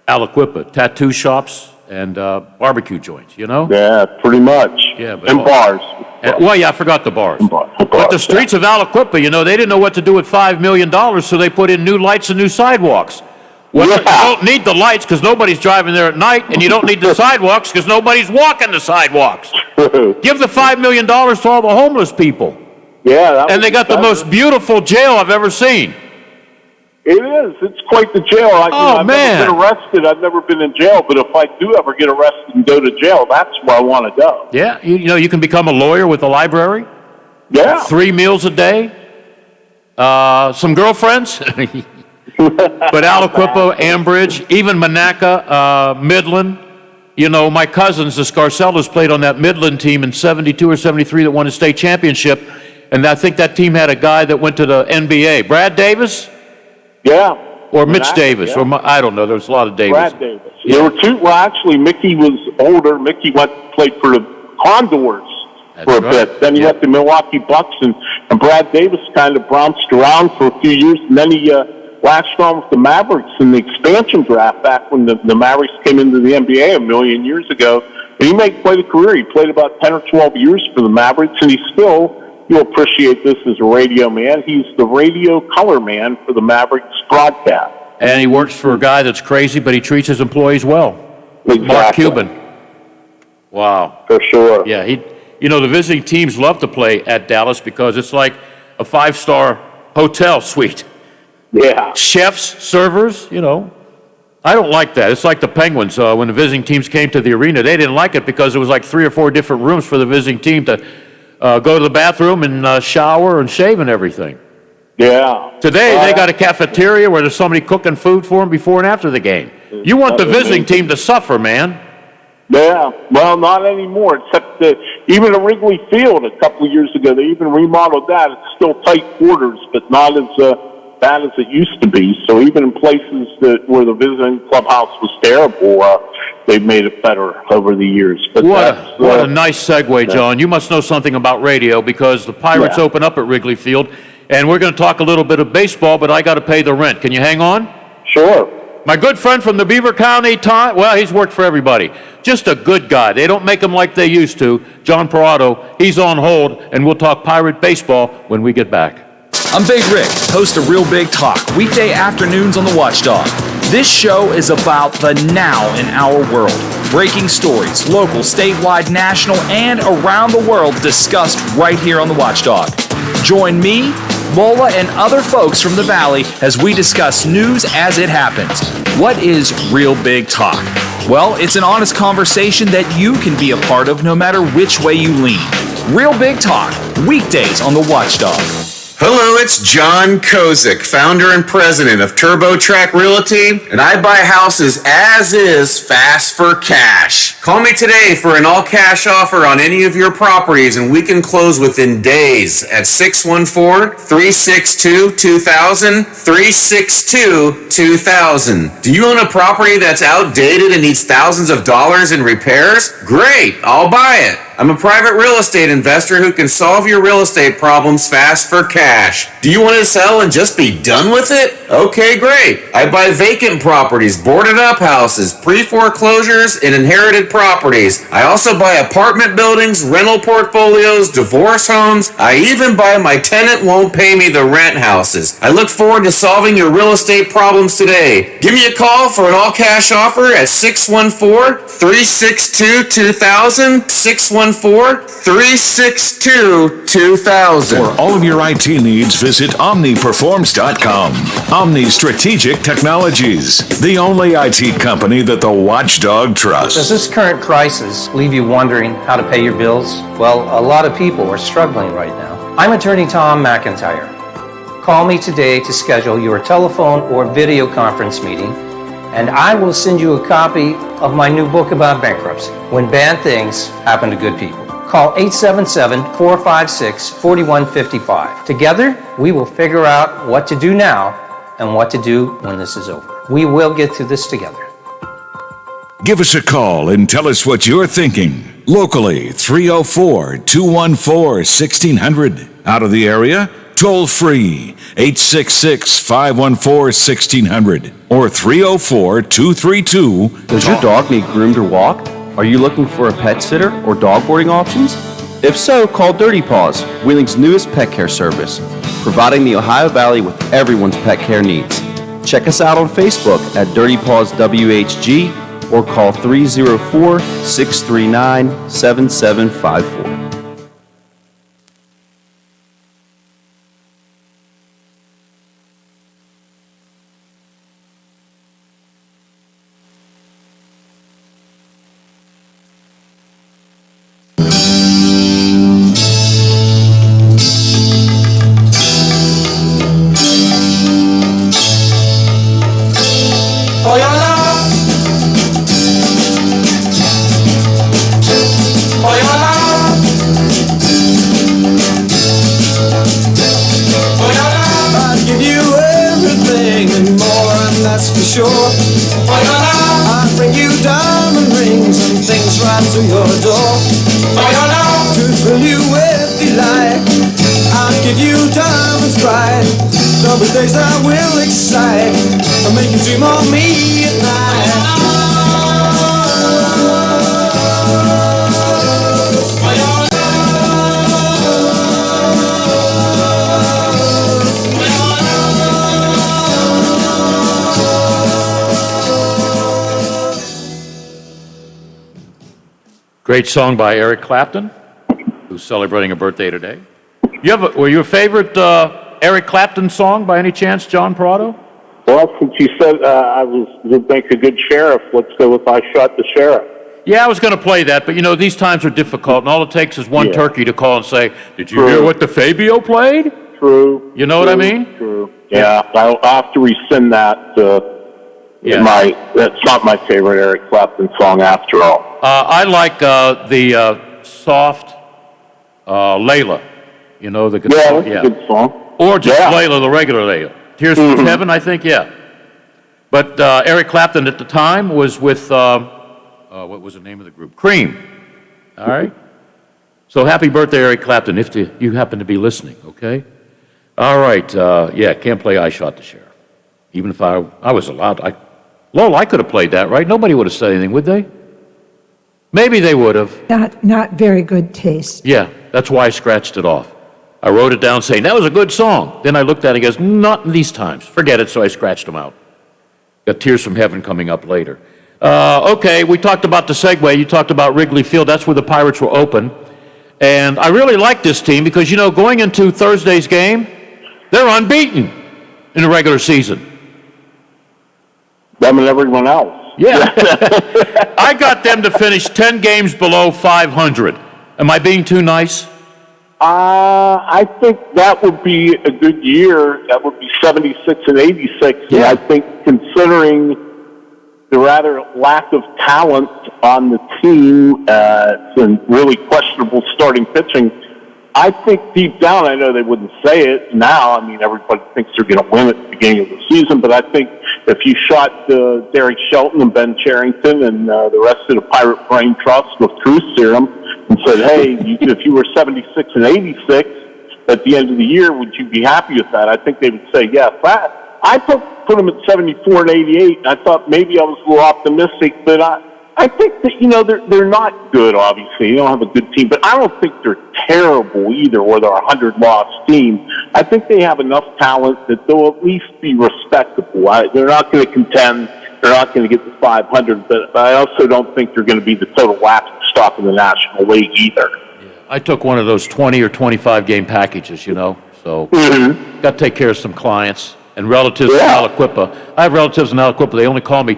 Aliquippa, tattoo shops and barbecue joints, Yeah, pretty much. Yeah, but and bars. I forgot the bars. But the streets of Aliquippa, they didn't know what to do with $5 million, so they put in new lights and new sidewalks. Well, you don't need the lights because nobody's driving there at night, and you don't need the sidewalks because nobody's walking the sidewalks. Give the $5 million to all the homeless people. Yeah. And they got the most beautiful jail I've ever seen. It is. It's quite the jail. I've never been arrested. I've never been in jail. But if I do ever get arrested and go to jail, that's where I want to go. Yeah. You can become a lawyer with a library. Yeah. 3 meals a day. Some girlfriends. But Aliquippa, Ambridge, even Monaca, Midland. My cousins, the Scarcellas, played on that Midland team in 72 or 73 that won a state championship. And I think that team had a guy that went to the NBA. Brad Davis? Yeah. Or Mitch Davis. Yeah. Or I don't know. There's a lot of Davis. Brad Davis. Yeah. There were 2. Well, actually, Mickey was older. Mickey played for the Condors for a bit. Then he went to Milwaukee Bucks, and Brad Davis kind of bounced around for a few years. And then he latched on with the Mavericks in the expansion draft back when the Mavericks came into the NBA a million years ago. And he made quite a career. He played about 10 or 12 years for the Mavericks, and he's still... You'll appreciate this as a radio man. He's the radio color man for the Mavericks broadcast. And he works for a guy that's crazy, but he treats his employees well. Exactly. Mark Cuban. Wow. For sure. Yeah, the visiting teams love to play at Dallas because it's like a 5-star hotel suite. Yeah. Chefs, servers, I don't like that. It's like the Penguins. When the visiting teams came to the arena, they didn't like it because it was like 3 or 4 different rooms for the visiting team to go to the bathroom and shower and shave and everything. Yeah. Today, they got a cafeteria where there's somebody cooking food for them before and after the game. You want the visiting team to suffer, man. Yeah. Well, not anymore, except that even at Wrigley Field a couple of years ago, they even remodeled that. It's still tight quarters, but not as bad as it used to be. So even in places where the visiting clubhouse was terrible, they've made it better over the years. But what a nice segue, John. You must know something about radio because the Pirates open up at Wrigley Field, and we're going to talk a little bit of baseball, but I got to pay the rent. Can you hang on? Sure. My good friend from the Beaver County Times, well, he's worked for everybody. Just a good guy. They don't make him like they used to. John Parado, he's on hold, and we'll talk Pirate baseball when we get back. I'm Big Rick, host of Real Big Talk, weekday afternoons on the Watchdog. This show is about the now in our world. Breaking stories, local, statewide, national, and around the world discussed right here on the Watchdog. Join me, Mola, and other folks from the Valley as we discuss news as it happens. What is Real Big Talk? Well, it's an honest conversation that you can be a part of no matter which way you lean. Real Big Talk, weekdays on the Watchdog. Hello, it's John Kozik, founder and president of TurboTrack Realty, and I buy houses as is, fast for cash. Call me today for an all-cash offer on any of your properties, and we can close within days at 614-362-2000, 362-2000. Do you own a property that's outdated and needs thousands of dollars in repairs? Great, I'll buy it. I'm a private real estate investor who can solve your real estate problems fast for cash. cash. Do you want to sell and just be done with it? Okay, great. I buy vacant properties, boarded up houses, pre-foreclosures, and inherited properties. I also buy apartment buildings, rental portfolios, divorce homes. I even buy my tenant won't pay me the rent houses. I look forward to solving your real estate problems today. Give me a call for an all-cash offer at 614-362-2000, 614-362-2000. For all of your IT needs, visit OmniPerforms.com. Omni Strategic Technologies, the only IT company that the Watchdog trusts. Does this current crisis leave you wondering how to pay your bills? Well, a lot of people are struggling right now. I'm attorney Tom McIntyre. Call me today to schedule your telephone or video conference meeting, and I will send you a copy of my new book about bankruptcy, When Bad Things Happen to Good People. Call 877-456-4155. Together, we will figure out what to do now and what to do when this is over. We will get through this together. Give us a call and tell us what you're thinking. Locally, 304-214-1600. Out of the area, toll free, 866-514-1600 or 304-232. Does your dog need groomed or walked? Are you looking for a pet sitter or dog boarding options? If so, call Dirty Paws, Wheeling's newest pet care service, providing the Ohio Valley with everyone's pet care needs. Check us out on Facebook at Dirty Paws WHG or call 304-639-7754. Days I will excite and make you dream of me at Great song by Eric Clapton, who's celebrating a birthday today. Were you a favorite Eric Clapton song by any chance, John Prado? Well, since you said I would make a good sheriff, let's go with I Shot the Sheriff. Yeah, I was going to play that, but these times are difficult, and all it takes is one turkey to call and say, "Did you hear what the Fabio played?" True. You know what I mean? True. Yeah, I'll have to rescind that. That's not my favorite Eric Clapton song after all. I like the soft Layla. The guitar. Yeah, that's a good song. Or just Layla, the regular Layla. Tears from Heaven, I think, yeah. But Eric Clapton at the time was with, what was the name of the group? Cream. All right? So happy birthday, Eric Clapton, if you happen to be listening, okay? All right, can't play I Shot the Sheriff. Even if I was allowed to. Lowell, I could have played that, right? Nobody would have said anything, would they? Maybe they would have. Not very good taste. Yeah, that's why I scratched it off. I wrote it down saying, that was a good song. Then I looked at it and goes, not in these times. Forget it, so I scratched them out. Got Tears from Heaven coming up later. Okay, we talked about the segue. You talked about Wrigley Field. That's where the Pirates will open. And I really like this team because, going into Thursday's game, they're unbeaten in the regular season. Them and everyone else. Yeah. I got them to finish 10 games below 500. Am I being too nice? I think that would be a good year. That would be 76 and 86. Yeah. And I think considering the rather lack of talent on the team, and really questionable starting pitching, I think deep down, I know they wouldn't say it now. I mean, everybody thinks they're going to win at the beginning of the season, but I think if you shot Derek Shelton and Ben Cherington and the rest of the Pirate Brain Trust with truth serum and said, hey, if you were 76 and 86, at the end of the year, would you be happy with that? I think they would say yes. I put them at 74 and 88, and I thought maybe I was a little optimistic, but I think that, they're not good, obviously. They don't have a good team, but I don't think they're terrible either, or they're a 100-loss team. I think they have enough talent that they'll at least be respectable. They're not going to contend. They're not going to get to 500, but I also don't think they're going to be the total laughing stock of the National League either. Yeah, I took one of those 20 or 25 game packages, so got to take care of some clients. And relatives in Aliquippa. I have relatives in Aliquippa. They only call me,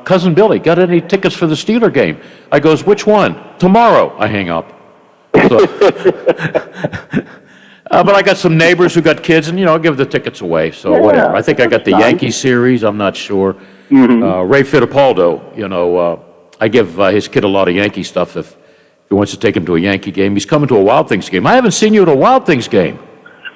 Cousin Billy, got any tickets for the Steeler game? I goes, which one? Tomorrow. I hang up. So, but I got some neighbors who got kids, and, I'll give the tickets away. So whatever. I think I got the Yankee series. I'm not sure. Ray Fittipaldo, I give his kid a lot of Yankee stuff if he wants to take him to a Yankee game. He's coming to a Wild Things game. I haven't seen you at a Wild Things game.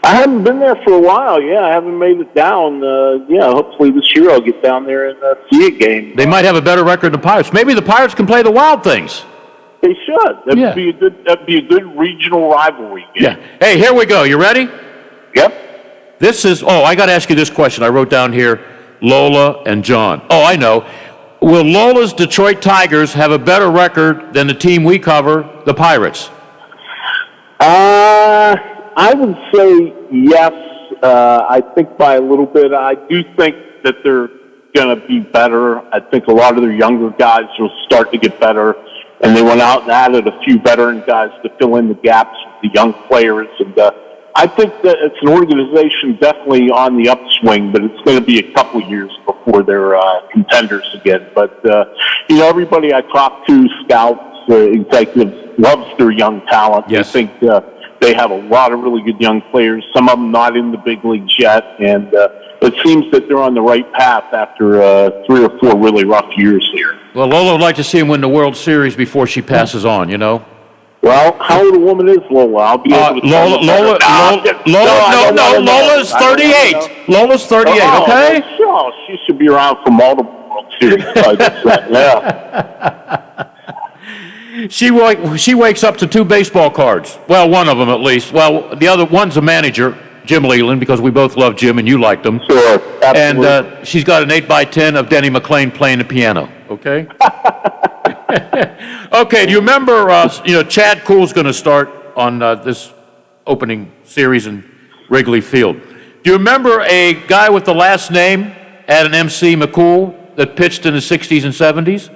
I haven't been there for a while. I haven't made it down. Hopefully this year I'll get down there and see a game. They might have a better record than the Pirates. Maybe the Pirates can play the Wild Things. They should. That'd be a good regional rivalry game. Yeah. Hey, here we go. You ready? Yep. I got to ask you this question. I wrote down here, Lola and John. Oh, I know. Will Lola's Detroit Tigers have a better record than the team we cover, the Pirates? I would say yes. I think by a little bit. I do think that they're going to be better. I think a lot of their younger guys will start to get better. And they went out and added a few veteran guys to fill in the gaps with the young players. And I think that it's an organization definitely on the upswing, but it's going to be a couple of years before they're contenders again. But, everybody I talk to, scouts, executives, loves their young talent. Yes. I think they have a lot of really good young players, some of them not in the big leagues yet, and it seems that they're on the right path after 3 or 4 really rough years here. Well, Lola would like to see him win the World Series before she passes on, Well, how old a woman is Lola? I'll be able to Lola's 38. Lola's 38, okay? She should be around for multiple World Series titles. Yeah. She wakes up to 2 baseball cards. Well, one of them at least. Well, the other one's a manager, Jim Leland, because we both love Jim and you liked him. Sure, absolutely. And she's got an 8x10 of Denny McClain playing the piano. Okay. Okay. Do you remember? Chad Kuhl's going to start on this opening series in Wrigley Field. Do you remember a guy with the last name Adam MC McCool that pitched in the 60s and 70s?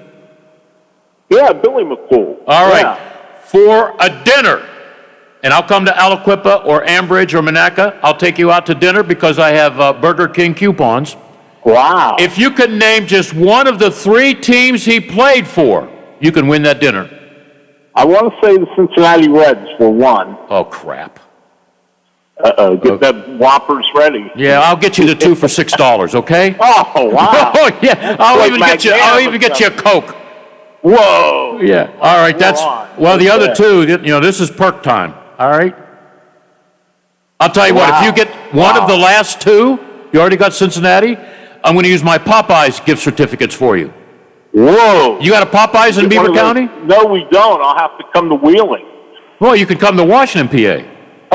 Yeah, Billy McCool. All right. For a dinner, and I'll come to Aliquippa or Ambridge or Monaca. I'll take you out to dinner because I have Burger King coupons. Wow. If you can name just one of the 3 teams he played for, you can win that dinner. I want to say the Cincinnati Reds were one. Oh, crap. Get that Whoppers ready. Yeah, I'll get you the 2 for $6, okay? Oh, wow. Oh, yeah. I'll even get you a Coke. Whoa. Yeah. All right. The other 2, this is perk time. All right. I'll tell you what, if you get one of the last 2, you already got Cincinnati, I'm going to use my Popeyes gift certificates for you. Whoa. You got a Popeyes in Beaver County? No, we don't. I'll have to come to Wheeling. Well, you can come to Washington, PA.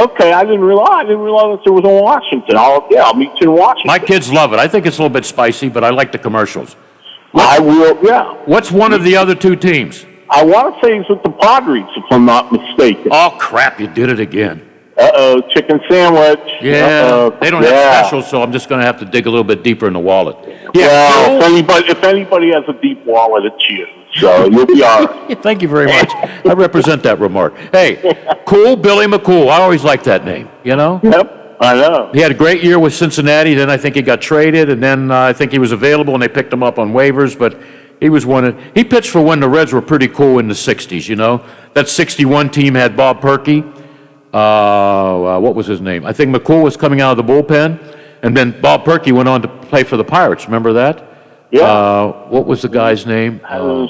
Okay, I didn't realize there was a Washington. I'll meet you in Washington. My kids love it. I think it's a little bit spicy, but I like the commercials. I will, yeah. What's one of the other 2 teams? I want to say it's with the Padres, if I'm not mistaken. Oh, crap, you did it again. Chicken sandwich. Yeah, they don't have specials, so I'm just going to have to dig a little bit deeper in the wallet. Yeah. Well, if anybody has a deep wallet, it's you. So you'll be all right. Thank you very much. I represent that remark. Hey, Cool, Billy McCool. I always liked that name, Yep. I know. He had a great year with Cincinnati. Then I think he got traded, and then I think he was available, and they picked him up on waivers. But he was he pitched for when the Reds were pretty cool in the 60s, That 61 team had Bob Perky. What was his name? I think McCool was coming out of the bullpen, and then Bob Perky went on to play for the Pirates. Remember that? Yeah. What was the guy's name?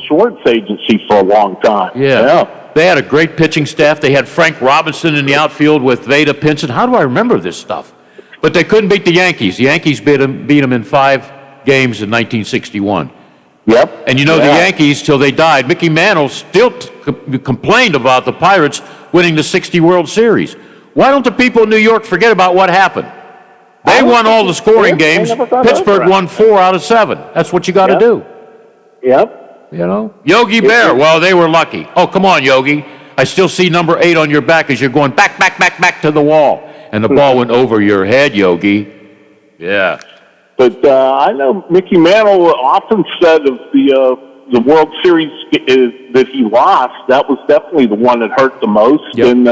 Schwartz agency for a long time. Yeah. They had a great pitching staff. They had Frank Robinson in the outfield with Veda Pinson. How do I remember this stuff? But they couldn't beat the Yankees. The Yankees beat them in 5 games in 1961. Yep. And the Yankees, till they died, Mickey Mantle still complained about the Pirates winning the 60 World Series. Why don't the people in New York forget about what happened? They won all the scoring games. Pittsburgh won 4 out of 7. That's what you got to do. Yep. You know? Yogi Bear, well, they were lucky. Oh, come on, Yogi. I still see number 8 on your back as you're going back to the wall. And the ball went over your head, Yogi. Yeah. But I know Mickey Mantle often said of the World Series that he lost, that was definitely the one that hurt the most. Yep. And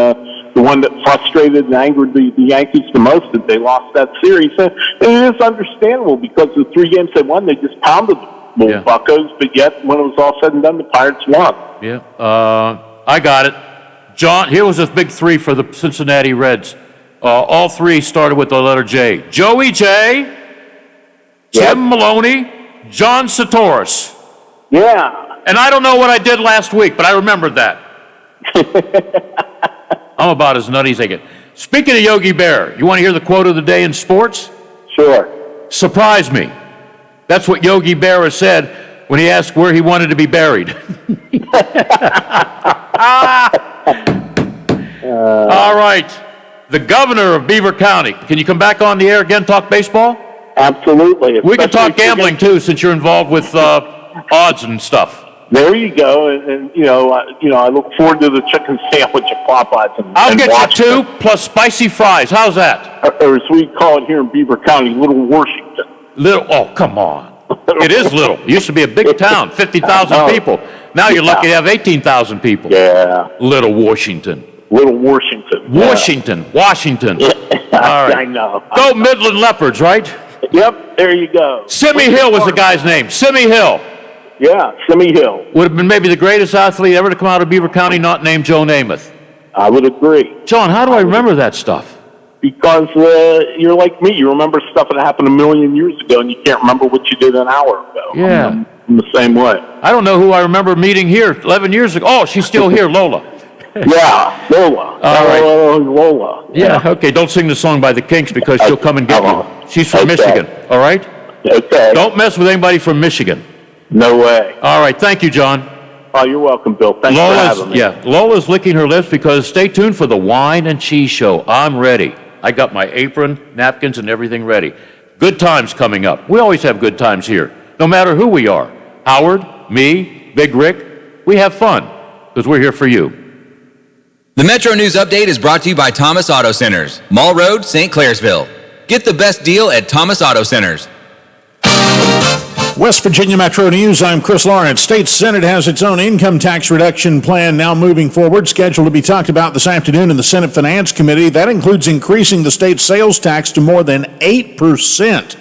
the one that frustrated and angered the Yankees the most, that they lost that series. And it is understandable because the 3 games they won, they just pounded the Buccos, but yet when it was all said and done, the Pirates won. Yeah. I got it. John, here was a big 3 for the Cincinnati Reds. All 3 started with the letter J. Joey J., Tim Maloney, John Satoris. Yeah. And I don't know what I did last week, but I remembered that. I'm about as nutty as I get. Speaking of Yogi Bear, you want to hear the quote of the day in sports? Sure. Surprise me. That's what Yogi Berra said when he asked where he wanted to be buried. All right. The governor of Beaver County. Can you come back on the air again, talk baseball? Absolutely. We can talk gambling, too, since you're involved with odds and stuff. There you go, and I look forward to the chicken sandwich at Popeyes. I'll get you 2 plus spicy fries. How's that? Or as we call it here in Beaver County, Little Washington. Oh, come on. It is little. It used to be a big town, 50,000 people. Now you're lucky to have 18,000 people. Yeah. Little Washington. Little Washington. Washington. All right. I know. Go Midland Leopards, right? Yep, there you go. Simmy Hill was the guy's name. Simmy Hill. Yeah, Simmy Hill. Would have been maybe the greatest athlete ever to come out of Beaver County, not named Joe Namath. I would agree. John, how do I remember that stuff? Because you're like me. You remember stuff that happened a million years ago, and you can't remember what you did an hour ago. Yeah. I'm the same way. I don't know who I remember meeting here 11 years ago. Oh, she's still here, Lola. Yeah, Lola. All right. Lola. Yeah, okay. Don't sing the song by the Kinks because she'll come and get you. She's from Michigan, all right? Okay. Don't mess with anybody from Michigan. No way. All right. Thank you, John. Oh, you're welcome, Bill. Thanks for having me. Yeah, Lola's licking her lips because stay tuned for the Wine and Cheese Show. I'm ready. I got my apron, napkins, and everything ready. Good times coming up. We always have good times here, no matter who we are. Howard, me, Big Rick, we have fun because we're here for you. The Metro News Update is brought to you by Thomas Auto Centers, Mall Road, St. Clairsville. Get the best deal at Thomas Auto Centers. West Virginia Metro News, I'm Chris Lawrence. State Senate has its own income tax reduction plan now moving forward, scheduled to be talked about this afternoon in the Senate Finance Committee. That includes increasing the state sales tax to more than 8%.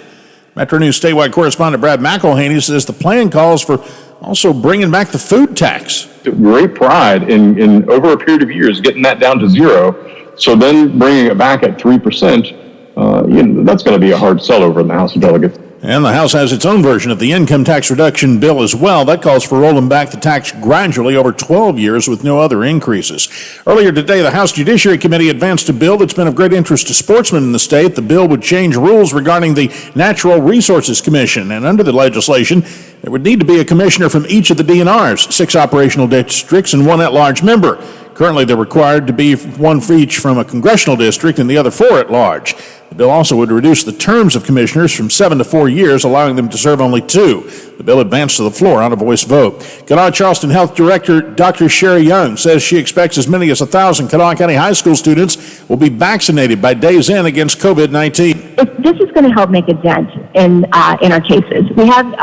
Metro News statewide correspondent Brad McElhaney says the plan calls for also bringing back the food tax. Great pride in over a period of years getting that down to 0. So then bringing it back at 3%, that's going to be a hard sell over in the House of Delegates. And the House has its own version of the income tax reduction bill as well. That calls for rolling back the tax gradually over 12 years with no other increases. Earlier today, the House Judiciary Committee advanced a bill that's been of great interest to sportsmen in the state. The bill would change rules regarding the Natural Resources Commission. And under the legislation, there would need to be a commissioner from each of the DNRs, 6 operational districts and 1 at-large member. Currently, they're required to be 1 for each from a congressional district and the other 4 at large. The bill also would reduce the terms of commissioners from 7 to 4 years, allowing them to serve only 2. The bill advanced to the floor on a voice vote. Kanawha Charleston Health Director Dr. Sherry Young says she expects as many as 1,000 Kanawha County High School students will be vaccinated by day's end against COVID-19. This is going to help make a dent in our cases. We have,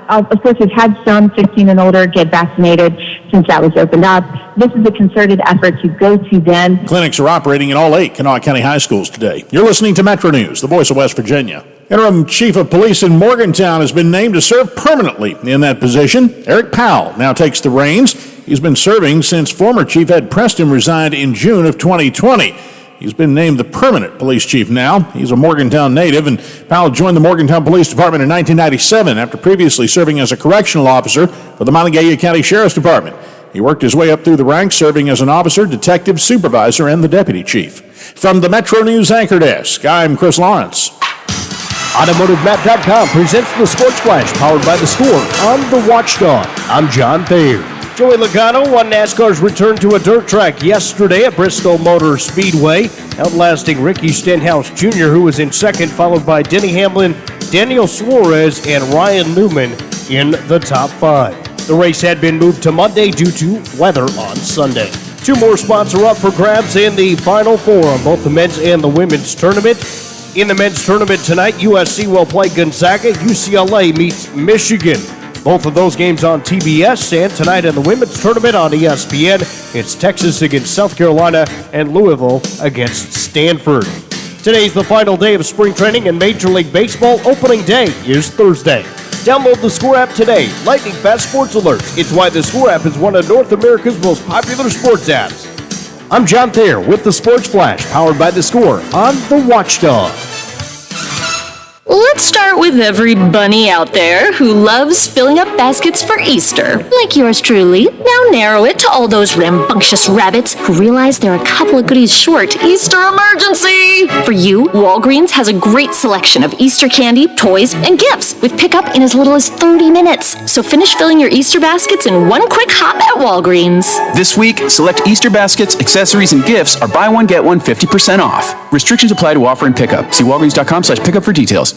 of course, we've had some 16 and older get vaccinated since that was opened up. This is a concerted effort to go to them. Clinics are operating in all 8 Kanawha County high schools today. You're listening to Metro News, the voice of West Virginia. Interim Chief of Police in Morgantown has been named to serve permanently in that position. Eric Powell now takes the reins. He's been serving since former Chief Ed Preston resigned in June of 2020. He's been named the permanent police chief now. He's a Morgantown native, and Powell joined the Morgantown Police Department in 1997 after previously serving as a correctional officer for the Montague County Sheriff's Department. He worked his way up through the ranks, serving as an officer, detective, supervisor, and the deputy chief. From the Metro News Anchor Desk, I'm Chris Lawrence. AutomotiveMap.com presents the Sports Flash, powered by the Score on the Watchdog. I'm John Thayer. Joey Logano won NASCAR's return to a dirt track yesterday at Bristol Motor Speedway, outlasting Ricky Stenhouse Jr., who was in second, followed by Denny Hamlin, Daniel Suarez, and Ryan Newman in the top 5. The race had been moved to Monday due to weather on Sunday. 2 more spots are up for grabs in the Final Four on both the men's and the women's tournament. In the men's tournament tonight, USC will play Gonzaga. UCLA meets Michigan. Both of those games on TBS, and tonight in the women's tournament on ESPN, it's Texas against South Carolina and Louisville against Stanford. Today's the final day of spring training, and Major League Baseball opening day is Thursday. Download the Score app today. Lightning fast sports alerts. It's why the Score app is one of North America's most popular sports apps. I'm John Thayer with the Sports Flash, powered by the Score on the Watchdog. Let's start with every bunny out there who loves filling up baskets for Easter. Like yours truly. Now narrow it to all those rambunctious rabbits who realize they're a couple of goodies short. Easter emergency! For you, Walgreens has a great selection of Easter candy, toys, and gifts with pickup in as little as 30 minutes. So finish filling your Easter baskets in one quick hop at Walgreens. This week, select Easter baskets, accessories, and gifts are buy one, get one 50% off. Restrictions apply to offer and pickup. See walgreens.com/pickup for details.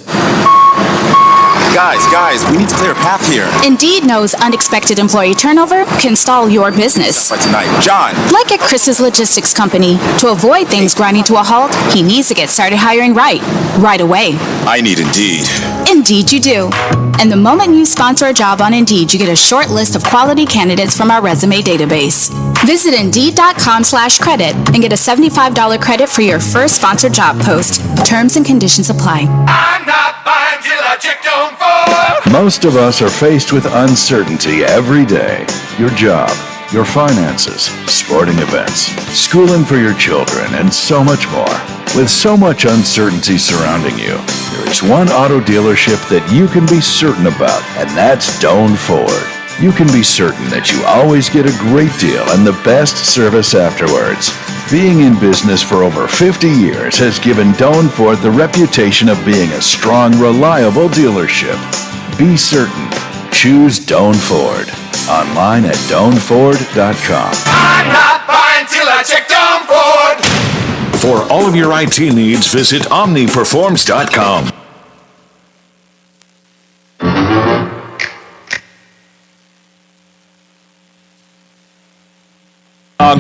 Guys, we need to clear a path here. Indeed knows unexpected employee turnover can stall your business. But tonight, John. Like at Chris's Logistics Company, to avoid things grinding to a halt, he needs to get started hiring right away. I need Indeed. Indeed you do. And the moment you sponsor a job on Indeed, you get a short list of quality candidates from our resume database. Visit Indeed.com/credit and get a $75 credit for your first sponsored job post. Terms and conditions apply. I'm not buying till I checked on Ford. Most of us are faced with uncertainty every day. Your job, your finances, sporting events, schooling for your children, and so much more. With so much uncertainty surrounding you, there is one auto dealership that you can be certain about, and that's Doan Ford. You can be certain that you always get a great deal and the best service afterwards. Being in business for over 50 years has given Doan Ford the reputation of being a strong, reliable dealership. Be certain. Choose Doan Ford. Online at DoanFord.com. I'm not buying till I checked on Ford. For all of your IT needs, visit OmniPerforms.com.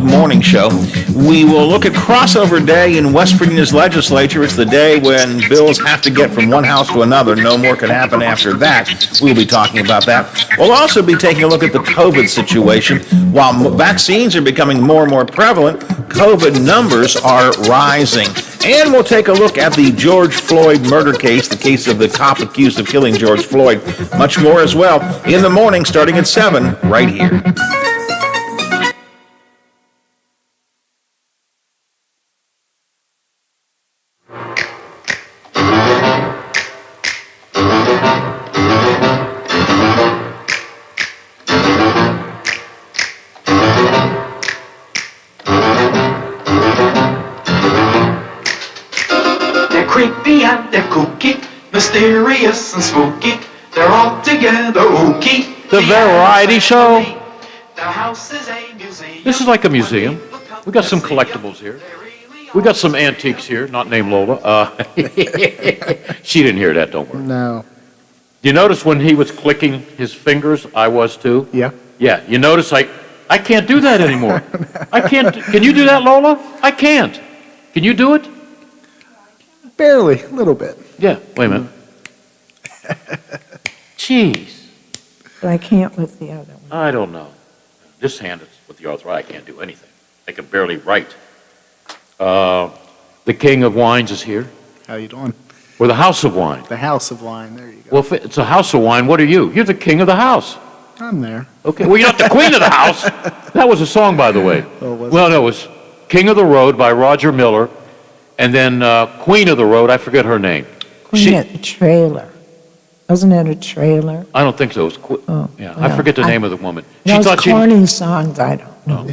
Morning show. We will look at crossover day in West Virginia's legislature. It's the day when bills have to get from one house to another. No more can happen after that. We'll be talking about that. We'll also be taking a look at the COVID situation. While vaccines are becoming more and more prevalent, COVID numbers are rising. And we'll take a look at the George Floyd murder case, the case of the cop accused of killing George Floyd. Much more as well in the morning, starting at 7, right here. Creepy and they're kooky, mysterious and spooky. They're all together ooky. The Variety Show. The house is a museum. This is like a museum. We got some collectibles here. We got some antiques here, not named Lola. She didn't hear that, don't worry. No. You notice when he was clicking his fingers, I was too? Yeah. Yeah, you notice I can't do that anymore. I can't. Can you do that, Lola? I can't. Can you do it? Barely, a little bit. Yeah, wait a minute. Jeez. But I can't with the other one. I don't know. This hand is with the arthritis. I can't do anything. I can barely write. The King of Wines is here. How you doing? We're the House of Wine. The House of Wine, there you go. Well, if it's a House of Wine, what are you? You're the King of the House. I'm there. Okay, well, you're not the Queen of the House. That was a song, by the way. Oh, was Well, no, it was King of the Road by Roger Miller, and then Queen of the Road, I forget her name. Queen at the trailer. Wasn't it a trailer? I don't think so. It was yeah, I forget the name of the woman. Those corny songs, I don't know.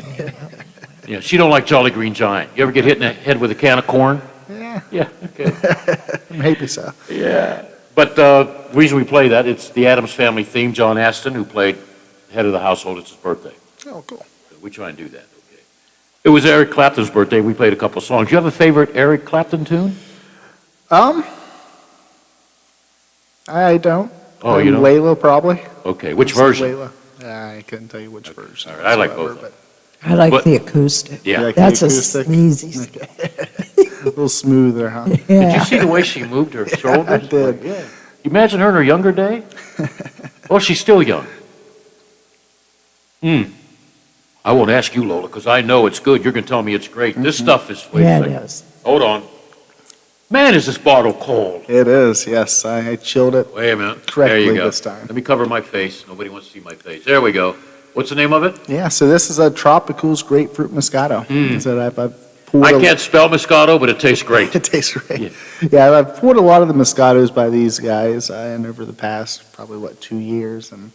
Yeah, she don't like Jolly Green Giant. You ever get hit in the head with a can of corn? Yeah. Yeah, okay. Maybe so. Yeah. But the reason we play that, it's the Addams Family theme. John Aston, who played head of the household, it's his birthday. Oh, cool. We try and do that, okay. It was Eric Clapton's birthday. We played a couple songs. You have a favorite Eric Clapton tune? I don't. Oh, you don't? Layla, probably. Okay, which This is version? Layla. I couldn't tell you which version. All right, I like both. whatsoever, I like But- the acoustic. Yeah. You like That's the a acoustic? sneezy. A little smoother, huh? Did Yeah. you see the way she moved her shoulders? I did. Yeah. You imagine her in her younger day? Well, she's still young. I won't ask you, Lola, because I know it's good. You're going to tell me it's great. This stuff is... wait a Yeah, it second. is. Hold on. Man, is this bottle cold. It is, yes. I chilled it. Wait a minute. Correctly there you go. this time. Let me cover my face. Nobody wants to see my face. There we go. What's the name of it? Yeah, so this is a Tropicals Grapefruit Moscato. So I've poured I can't spell Moscato, but it tastes great. It tastes great. Yeah, I've poured a lot of the Moscatos by these guys, and over the past, probably, 2 years. And,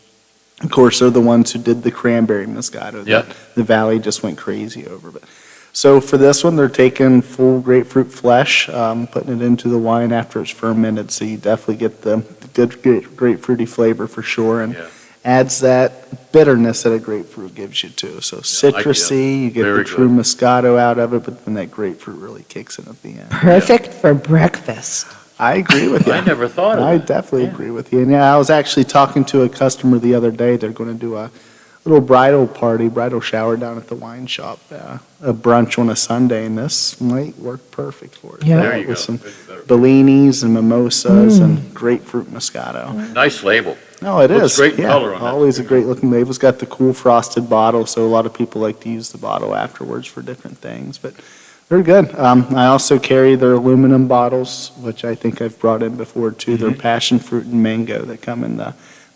of course, they're the ones who did the cranberry Moscato Yeah. that the Valley just went crazy over. But so for this one, they're taking full grapefruit flesh, putting it into the wine after it's fermented, so you definitely get the good grapefruity flavor for sure, and adds that bitterness that a grapefruit gives you too. So citrusy, you get Very the true good. Moscato out of it, but then that grapefruit really kicks in at the end. Perfect for breakfast. I agree with you. I never thought of I that. definitely agree with you. And yeah, I was actually talking to a customer the other day. They're going to do a little bridal shower down at the wine shop, a brunch on a Sunday, and this might work perfect for it. Yeah. There you With go. some Couldn't be better. Bellinis and mimosas and grapefruit Moscato. Nice label. No, it Looks is. great in Yeah, color on that. always a great looking label. It's got the cool frosted bottle, so a lot of people like to use the bottle afterwards for different things. But they're good. I also carry their aluminum bottles, which I think I've brought in before too. They're passion fruit and mango that come in the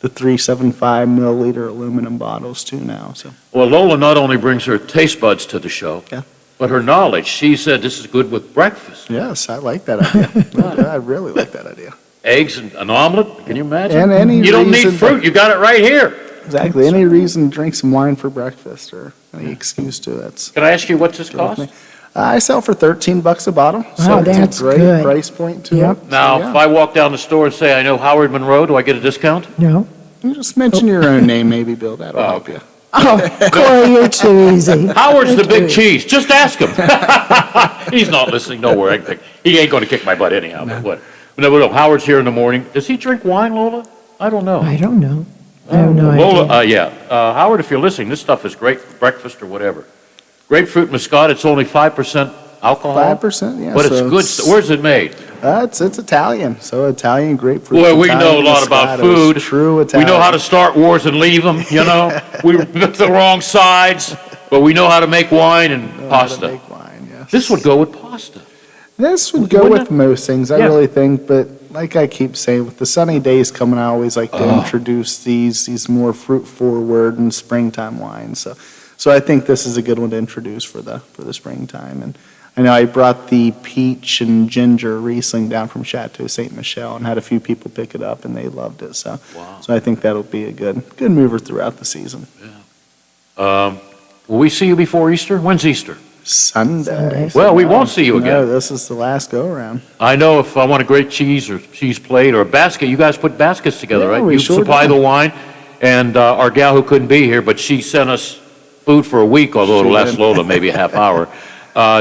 375 milliliter aluminum bottles too now. So Well, Lola not only brings her taste buds to the show, Yeah. but her knowledge. She said this is good with breakfast. yes, I like that idea. I really like that idea. Eggs and an omelet, can you imagine? And any You don't need reason fruit, you got it right here. Exactly. Any reason to drink some wine for breakfast or any excuse to that's. Can I ask you what's this cost? I sell for $13 a bottle. So Wow, it's that's a great good. price point to Yep. it. Now, So, if I walk down the store and say I know Howard Monroe, do I get a discount? No? You just mention your own name, maybe, Bill. That'll help you. Oh, Corey, you're too easy. Howard's the You're big too easy. cheese. Just ask him. He's not listening. Don't worry. He ain't going to kick my butt anyhow. But what? No, Howard's here in the morning. Does he drink wine, Lola? I don't know. I don't know. I have no Lola, idea. Howard, if you're listening, this stuff is great for breakfast or whatever. Grapefruit Muscat, it's only 5% alcohol. 5%, yeah. But it's so good. Where's it made? It's Italian, so Italian grapefruit. Boy, we know a Italian lot about Moscato food. is True We Italian. know how to start wars and leave them, you know? We pick the wrong sides, but we know how to make wine and Know how to pasta. make wine, yes. This would go with pasta. This would go Wouldn't with most things, I Yeah. really think, but like I keep saying, with the sunny days coming, I always like to introduce these more fruit forward and springtime wines. So I think this is a good one to introduce for the springtime. And I know I brought the peach and ginger Riesling down from Chateau Ste. Michelle and had a few people pick it up and they loved it. So I think that'll be a good mover throughout the season. Will we see you before Easter? When's Easter? Sunday. Well, we won't see you No, again. this is the last go around. I know if I want a great cheese or cheese plate or a basket, you guys put baskets together, Yeah, right? we You sure supply do. the wine, and our gal who couldn't be here, but she sent us food for a week, although it'll She last did. Lola maybe a half hour.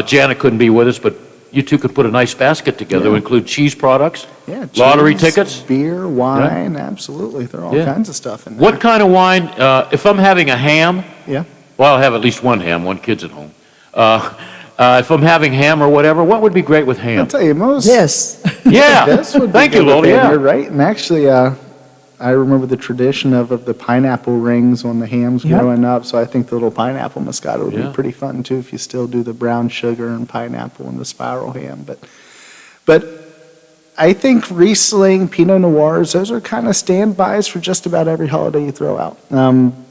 Janet couldn't be with us, but you two could put a nice basket together, Yeah. include cheese products, Yeah, lottery cheese, tickets. beer, wine, absolutely. There are all Yeah. kinds of stuff in there. What kind of wine, if I'm having a ham, Yeah. well, I'll have at least one ham, one kid's at home. If I'm having ham or whatever, what would be great with I'll ham? tell you, most. This. Yeah, This would be thank you, good with Lola, ham, yeah. You're right. And actually, I remember the tradition of the pineapple rings on the hams Yep. growing up. So I think the little pineapple Moscato would Yeah. be pretty fun too if you still do the brown sugar and pineapple and the spiral ham. But I think Riesling, Pinot Noirs, those are kind of standbys for just about every holiday you throw out.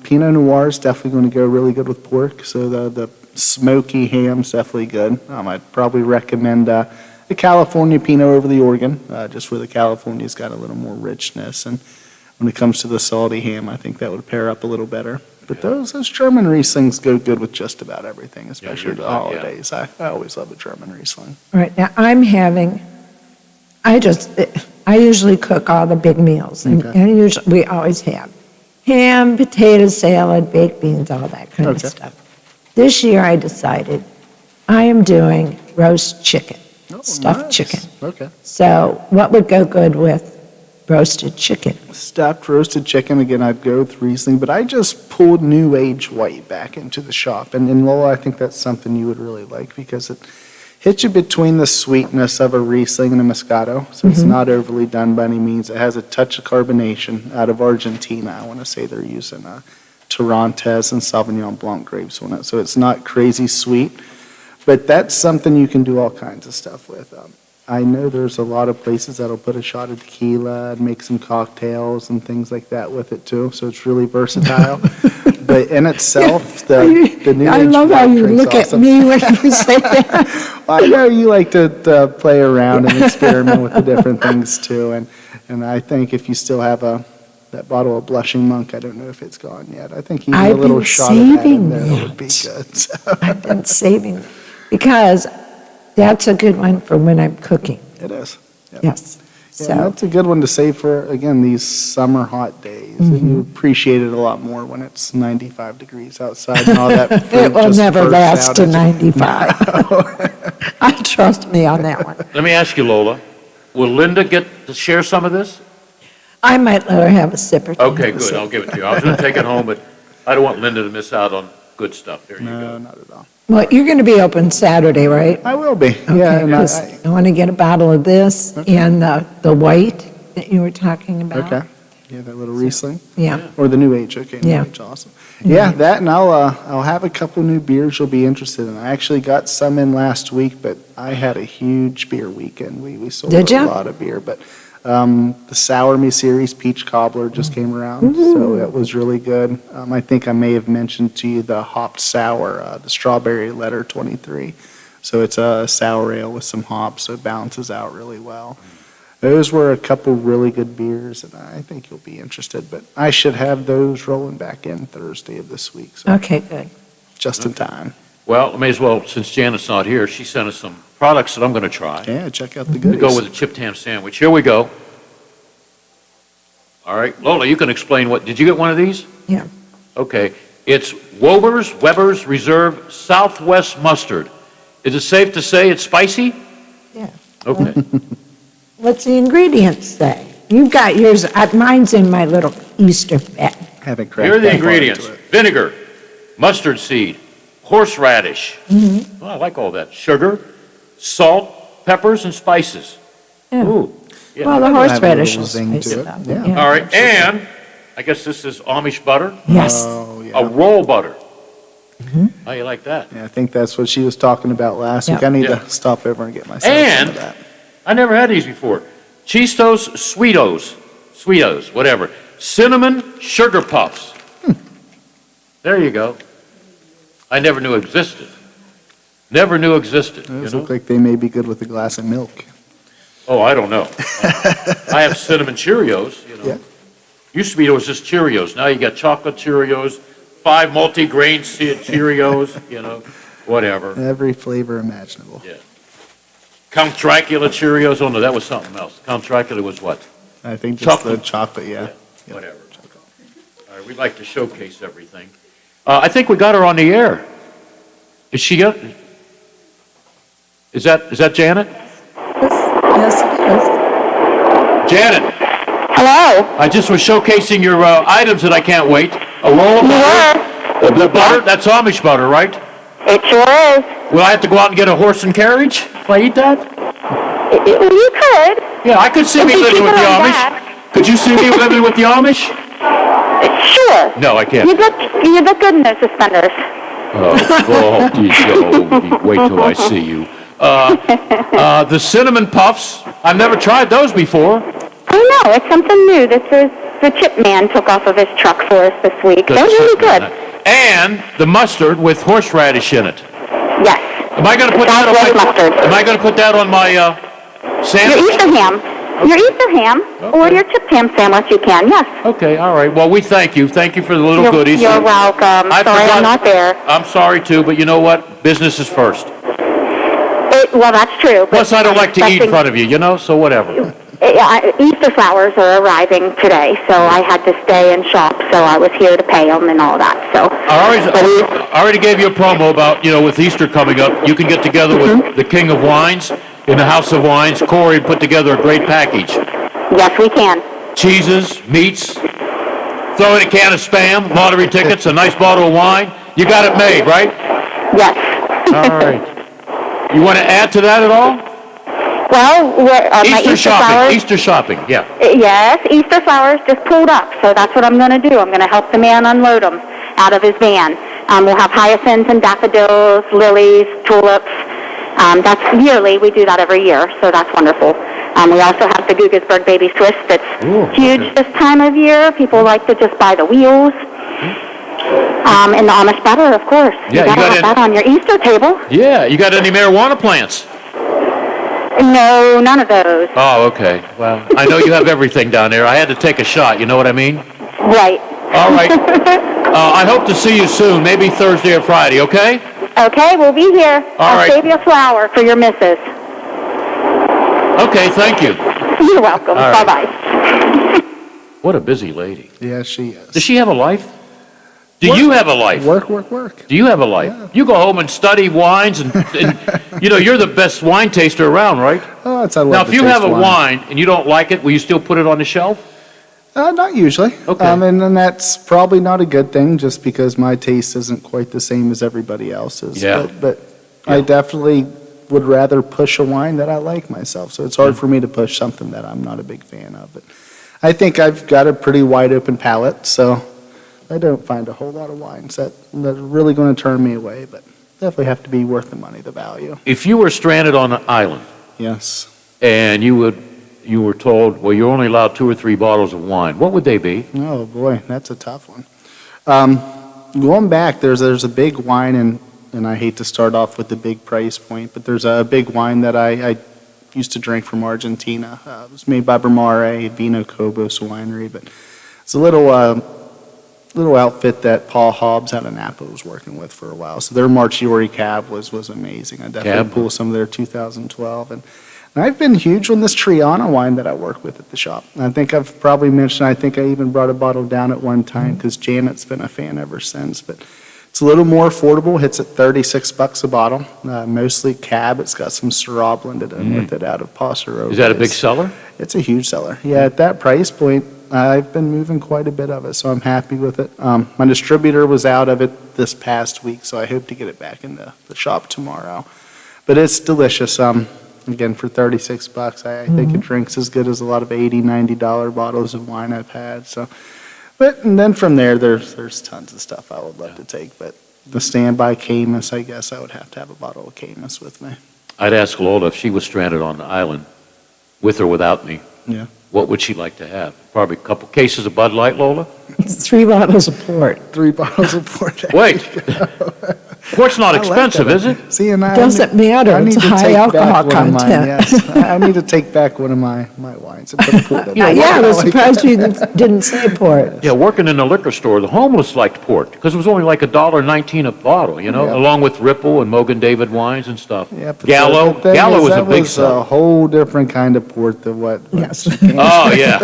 Pinot Noir is definitely going to go really good with pork. So the smoky ham's definitely good. I'd probably recommend the California Pinot over the Oregon, just where the California's got a little more richness. And when it comes to the salty ham, I think that would pair up a little better. But those German Rieslings go good with just about everything, especially you're the right, yeah. holidays. I always love a German Riesling. All right, now I usually cook all the big meals, and Okay. usually, we always have ham, potato salad, baked beans, all that kind of Okay. stuff. This year I decided I am doing roast chicken, stuffed nice. chicken. Okay. So what would go good with roasted chicken? Stuffed roasted chicken, again, I'd go with Riesling, but I just pulled New Age White back into the shop. And Lola, I think that's something you would really like because it hits you between the sweetness of a Riesling and a Moscato. So it's not overly done by any means. It has a touch of carbonation out of Argentina. I want to say they're using Torrontés and Sauvignon Blanc grapes on it. So it's not crazy sweet, but that's something you can do all kinds of stuff with. I know there's a lot of places that'll put a shot of tequila and make some cocktails and things like that with it too. So it's really versatile. But in itself, the New I Age love how White you drink's look at awesome. me when you say that. Well, I know you like to play around and experiment with the different things too. And I think if you still have that bottle of Blushing Monk, I don't know if it's gone yet. I think even a I've little been shot of that in saving there would be that. good. So. I've been saving it because that's a good one for when I'm cooking. It is. Yep. Yes. Yeah, So, that's a good one to save for, again, these summer hot days. And you appreciate it a lot more when it's 95 degrees outside and all that food it will just never bursts last out to at you. 95. I trust me on that one. Let me ask you, Lola, will Linda get to share some of this? I might let her have a sip or two. Okay, good, I'll give it to you. I was going to take it home, but I don't want Linda to miss out on good stuff. There you No, go. not at all. Well, you're going to be open Saturday, right? I will be. Okay, Yeah, and 'cause I want to get a bottle of this and the white that you were talking about. okay. Yeah, that little Riesling. Yeah. Or the New Age. Okay, Yeah. New Age, awesome. Yeah, that and I'll have a couple new beers you'll be interested in. I actually got some in last week, but I had a huge beer weekend. We sold Did a ya? lot of beer, but the Sour Me Series Peach Cobbler just came around, so that was really good. I think I may have mentioned to you the hopped sour, the Strawberry Letter 23. So it's a sour ale with some hops, so it balances out really well. Those were a couple really good beers, and I think you'll be interested. But I should have those rolling back in Thursday of this week, so Okay, good. just in time. Well, I may as well, since Janet's not here, she sent us some products that I'm going to try. Yeah, check out the To goodies. go with a chipped ham sandwich. Here we go. All right, Lola, you can explain did you get one of these? Yeah. Okay, it's Weber's Reserve Southwest Mustard. Is it safe to say it's spicy? Yeah. Okay. What's the ingredients say? You've got yours, mine's in my little Easter bag. Haven't cracked Here are the that far into ingredients. it. Vinegar, mustard seed, horseradish. Oh, I like all that. Sugar, salt, peppers, and spices. Yeah. Ooh. Yeah. Well, the It'll have a horseradish little will zing spice to it it. up. Yeah. All right, and I guess this is Amish butter, Yes. Oh, yeah. a roll butter. How you like that? Yeah, I think that's what she was talking about last week. Yeah. I need Yeah. to stop over and get myself some of that. I never had these before. Cheetos Sweetos, whatever. Cinnamon sugar puffs. There you go. I never knew existed. Never knew existed, you Those know? look like they may be good with a glass of milk. Oh, I don't know. I have cinnamon Cheerios, you know. Yeah. Used to be it was just Cheerios. Now you got chocolate Cheerios, 5 multi-grain Cheerios, you know, whatever. Every flavor imaginable. Yeah. Count Dracula Cheerios. Oh, no, that was something else. Count Dracula was what? I think just the Chocolate. chocolate, yeah. Yeah. Whatever. All right, we like to showcase everything. I think we got her on the air. Is she got? Is that Janet? Yes, it Janet, Hello. I just was showcasing your items that I can't wait. A roll of butter. The butter, that's Amish butter, right? It sure is. Will I have to go out and get a horse and carriage if I eat that? You could. Yeah, I could see me If you living keep with it the on Amish. back. Could you see me living with the Amish? Sure. No, I can't. You look good in those suspenders. Oh, wait till I see you. The cinnamon puffs, I've never tried those before. I know, it's something new that the chip man took off of his truck for us this week. Those are really good. And the mustard with horseradish in it. Yes. Am I going to put that on Southwest my mustard. Am I going to put that on my Your sandwich? Easter ham. Your Easter ham or your chipped ham sandwich, you can, yes. Okay, all right. Well, we thank you. Thank you for the little goodies. You're welcome. I Sorry forgot- I'm not there. I'm sorry too, but you know what? Business is first. Well, that's true. Plus, I don't like to eat in front of you, you know, so whatever. Easter flowers are arriving today, so I had to stay and shop, so I was here to pay them and all that, so. I already gave you a promo about, with Easter coming up, you can get together with the King of Wines in the House of Wines. Corey put together a great package. Yes, we can. Cheeses, meats, throw in a can of Spam, lottery tickets, a nice bottle of wine. You got it made, right? Yes. All right. You want to add to that at all? Well, my Easter flowers. Easter shopping, yeah. Yes, Easter flowers just pulled up, so that's what I'm going to do. I'm going to help the man unload them out of his van. We'll have hyacinths and daffodils, lilies, tulips. That's yearly. We do that every year, so that's wonderful. We also have the Guggisberg Baby Swiss that's huge this time of year. People like to just buy the wheels. And the Amish butter, of course. Yeah, you got to have that on your Easter table. Yeah, you got any marijuana plants? No, none of those. Oh, okay. Well, I know you have everything down there. I had to take a shot, you know what I mean? Right. All right. I hope to see you soon, maybe Thursday or Friday, okay? Okay, we'll be here. All right. I'll save you a flower for your missus. Okay, thank you. You're welcome. All right. Bye-bye. What a busy lady. Yeah, she is. Does she have a life? Do you have a life? Work. Do you have a life? Yeah. You go home and study wines, and you're the best wine taster around, right? Oh, it's I love Now, to if you taste have a wine and you don't like it, will you still put it on the shelf? Not usually. Okay. And that's probably not a good thing, just because my taste isn't quite the same as everybody else's. Yeah. But I definitely would rather push a wine that I like myself. So it's hard for me to push something that I'm not a big fan of. But I think I've got a pretty wide open palate, so I don't find a whole lot of wines that are really going to turn me away, but definitely have to be worth the money, the value. If you were stranded on an island. Yes. And you were told, well, you're only allowed 2 or 3 bottles of wine, what would they be? Oh boy, that's a tough one. Going back, there's a big wine, and I hate to start off with the big price point, but there's a big wine that I used to drink from Argentina. It was made by Bramare, Vino Cobos winery, but it's a little outfit that Paul Hobbs out of Napa was working with for a while. So their Marchiori cab was amazing. I definitely pulled some of their 2012. And I've been huge on this Triana wine that I work with at the shop. I think I've probably mentioned, I think I even brought a bottle down at one time because Janet's been a fan ever since. But it's a little more affordable. Hits at $36 a bottle. Mostly cab. It's got some Syrah blended in with it out of Paso Robles. Is that a big seller? It's a huge seller. Yeah, at that price point, I've been moving quite a bit of it, so I'm happy with it. My distributor was out of it this past week, so I hope to get it back in the shop tomorrow. But it's delicious. Again, for $36, I think it drinks as good as a lot of $80, $90 bottles of wine I've had. So, and then from there, there's tons of stuff I would love to take. But the standby Camus, I guess I would have to have a bottle of Camus with me. I'd ask Lola if she was stranded on the island, with or without me. Yeah. What would she like to have? Probably a couple cases of Bud Light, Lola? 3 bottles of port. 3 bottles of port. Wait. Port's not expensive, is it? See, and Doesn't matter. It's high alcohol content. Yes, I need to take back one of my wines and put port in it. Yeah, I was surprised you didn't say port. Yeah, working in the liquor store, the homeless liked port because it was only like $1.19 a bottle, along with Ripple and Mogan David wines and stuff. Yeah, but Gallo, the thing Gallo is, was a that big was seller. a whole different kind of port than what. Yes. Oh yeah.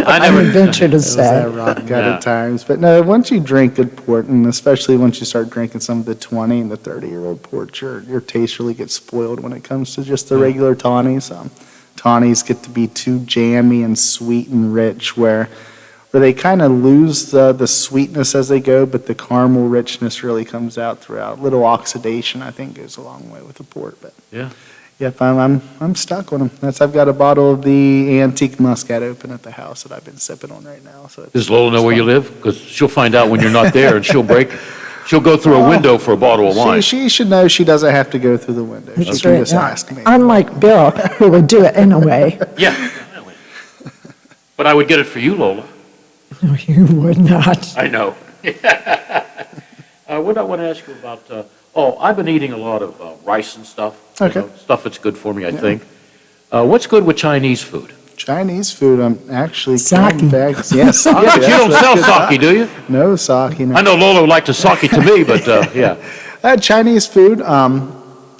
I would venture to It was say. that rock at times. But no, once you drink good port, and especially once you start drinking some of the 20 and the 30-year-old port, your taste really gets spoiled when it comes to just the regular tawnies. Tawnies get to be too jammy and sweet and rich, where they kind of lose the sweetness as they go, but the caramel richness really comes out throughout. Little oxidation, I think, goes a long way with the port. But Yeah. yep, I'm stuck on them. I've got a bottle of the antique Muscat open at the house that I've been sipping on right now. So Does Lola know where you live? Because she'll find out when you're not there, and she'll go through a window for a bottle of wine. She should know she doesn't have to go through the window. She That's can right. just ask me. Unlike Bill, who would do it anyway. Yeah. But I would get it for you, Lola. No, you would not. I know. What I want to ask you about, I've been eating a lot of rice and stuff. Okay. Stuff that's good for me, I think. What's good with Chinese food? Chinese food, I'm actually Sake. going back. Yes, sake. Yeah, but you don't That's sell good. sake, do you? No sake. No. I know Lola would like to sake to me, but yeah. Chinese food,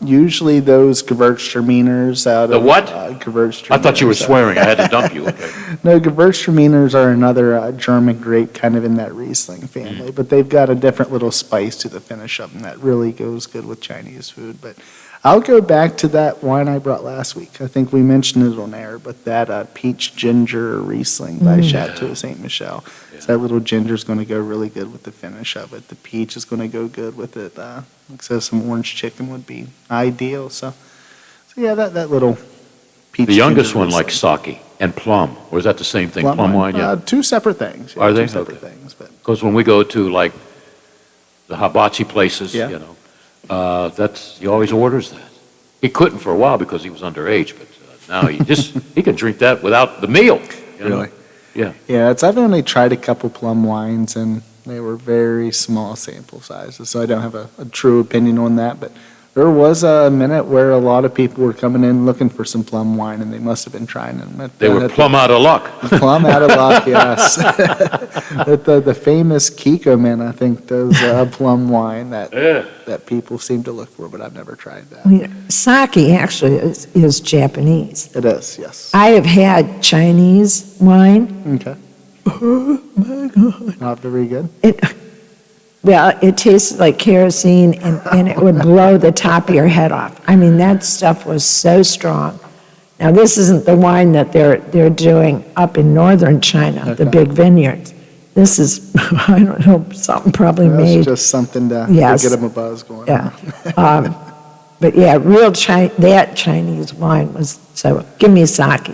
Usually those Gewürztraminers out The of... what? Gewürztraminers. I thought you were swearing. I had to dump you. Okay. No, Gewürztraminers are another German grape kind of in that Riesling family, but they've got a different little spice to the finish of them that really goes good with Chinese food. But I'll go back to that wine I brought last week. I think we mentioned it on air, but that peach ginger Riesling by Chateau Saint Michel. So that little ginger is going to go really good with the finish of it. The peach is going to go good with it. So some orange chicken would be ideal. So yeah, that little peach. The youngest ginger one Riesling. likes sake and plum. Or is that the same thing? Plum wine, yeah. Two separate things. Yeah, Are they? Two separate Okay. things. But Because when we go to like the hibachi places, Yeah. you know, he always orders that. He couldn't for a while because he was underage, but now he can drink that without the meal. You know? Really? Yeah. Yeah, I've only tried a couple plum wines, and they were very small sample sizes, so I don't have a true opinion on that. But there was a minute where a lot of people were coming in looking for some plum wine, and they must have been trying them. They were plumb out of luck. Plum out of luck, yes. But the famous Kiko man, I think, does plum wine that people seem to look for, but I've never tried that. Sake actually is Japanese. It is, yes. I have had Chinese wine. Okay. Oh my God. Not very good. Well, it tasted like kerosene and it would blow the top of your head off. I mean, that stuff was so strong. Now, this isn't the wine that they're doing up in northern China, the big vineyards. This is, I don't know, something probably That's made. just something to Yes. get them a buzz going. Yeah. But yeah, that Chinese wine was, so give me sake.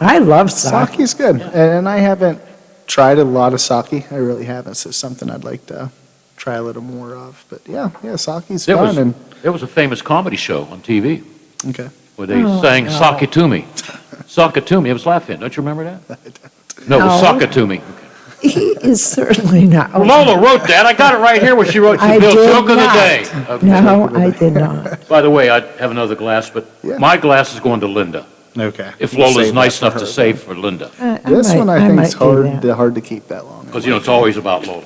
I love sake. Sake's good, and I haven't tried a lot of sake. I really haven't, so it's something I'd like to try a little more of. But yeah, sake's fun. There was a famous comedy show on TV Okay. where they sang Sake to Me. Sake to Me. It was laughing. Don't you remember that? No, it was No. Sake to Me. He is certainly not. Lola wrote that. I got it right here where she wrote the I Bill did Joke of the not. Day. Okay. No, I did not. By the way, I have another glass, but my glass is going to Linda. Okay. If We'll Lola's save nice that enough for to her. save for Linda. This one I think might is do hard to keep that long. Because, it's always about Lola,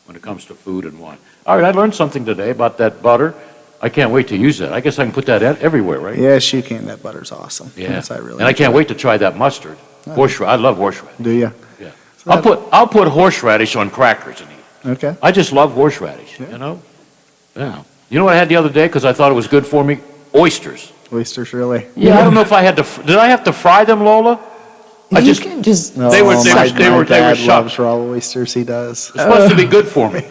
when it comes to food and wine. All right, I learned something today about that butter. I can't wait to use that. I guess I can put that everywhere, right? Yes, you can. That butter's awesome. Yeah. Yes, I really And I can't enjoy wait to try that mustard. Horseradish. I love horseradish. it. Do you? Yeah. I'll put horseradish on crackers and eat. Okay. I just love horseradish, Yeah. You know what I had the other day because I thought it was good for me? Oysters. Oysters, really? Yeah. I don't know if I had to. Did I have to fry them, Lola? You can just. No, They were my dad shucked. loves raw oysters. He does. It's supposed to be good for me.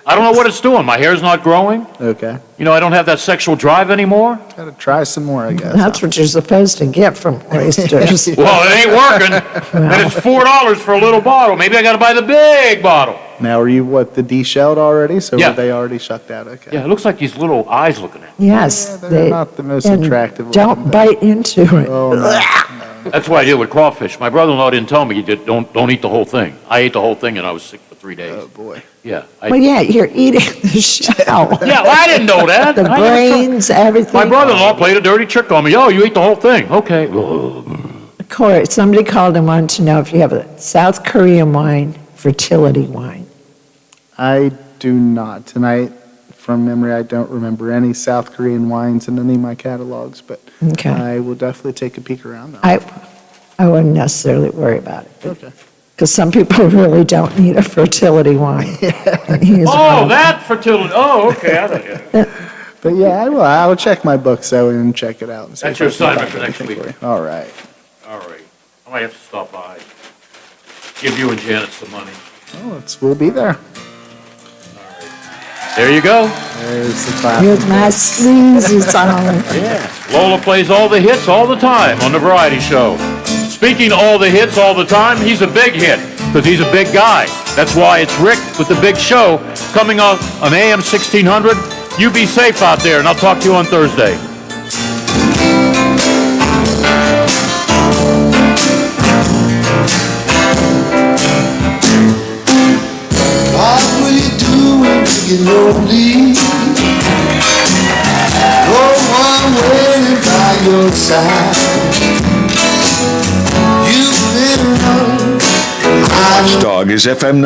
I don't know what it's doing. My hair's not growing. Okay. I don't have that sexual drive anymore. Got to try some more, I guess. That's what you're supposed to get from oysters. Well, it ain't working. And it's $4 for a little bottle. Maybe I got to buy the big bottle. Now, are you the de-shelled already? So Yeah. were they already shucked out? Okay. Yeah, it looks like these little eyes looking at me. Yes. They're not the most and attractive. Don't bite into it. Oh, no. That's what I did with crawfish. My brother-in-law didn't tell me don't eat the whole thing. I ate the whole thing and I was sick for 3 days. Oh, boy. Yeah. Well, yeah, you're eating the shell. Yeah, well, I didn't know that. The I never brains, everything. My brother-in-law played a dirty trick on me. Oh, you ate the whole thing. Okay. Corey, somebody called and wanted to know if you have a South Korean wine, fertility wine. I do not. And from memory, I don't remember any South Korean wines in any of my catalogs, but Okay. I will definitely take a peek around them. I wouldn't necessarily worry about it. Okay. Because some people really don't need a fertility wine. And he's one. that fertility. Oh, okay. I thought, But yeah, I will check my books though and check it out. And see That's if your I can assignment find for next anything week. you. All right. All right. I might have to stop by. Give you and Janet some money. Oh, we'll be there. There you go. There's the clap. Here's my sleazy song. Yeah. Lola plays all the hits all the time on the variety show. Speaking of all the hits all the time, he's a big hit because he's a big guy. That's why it's Rick with the big show coming on AM 1600. You be safe out there, and I'll talk to you on Thursday. What will you do when you get lonely? No one waiting by your side. You've been alone. Watchdog is FM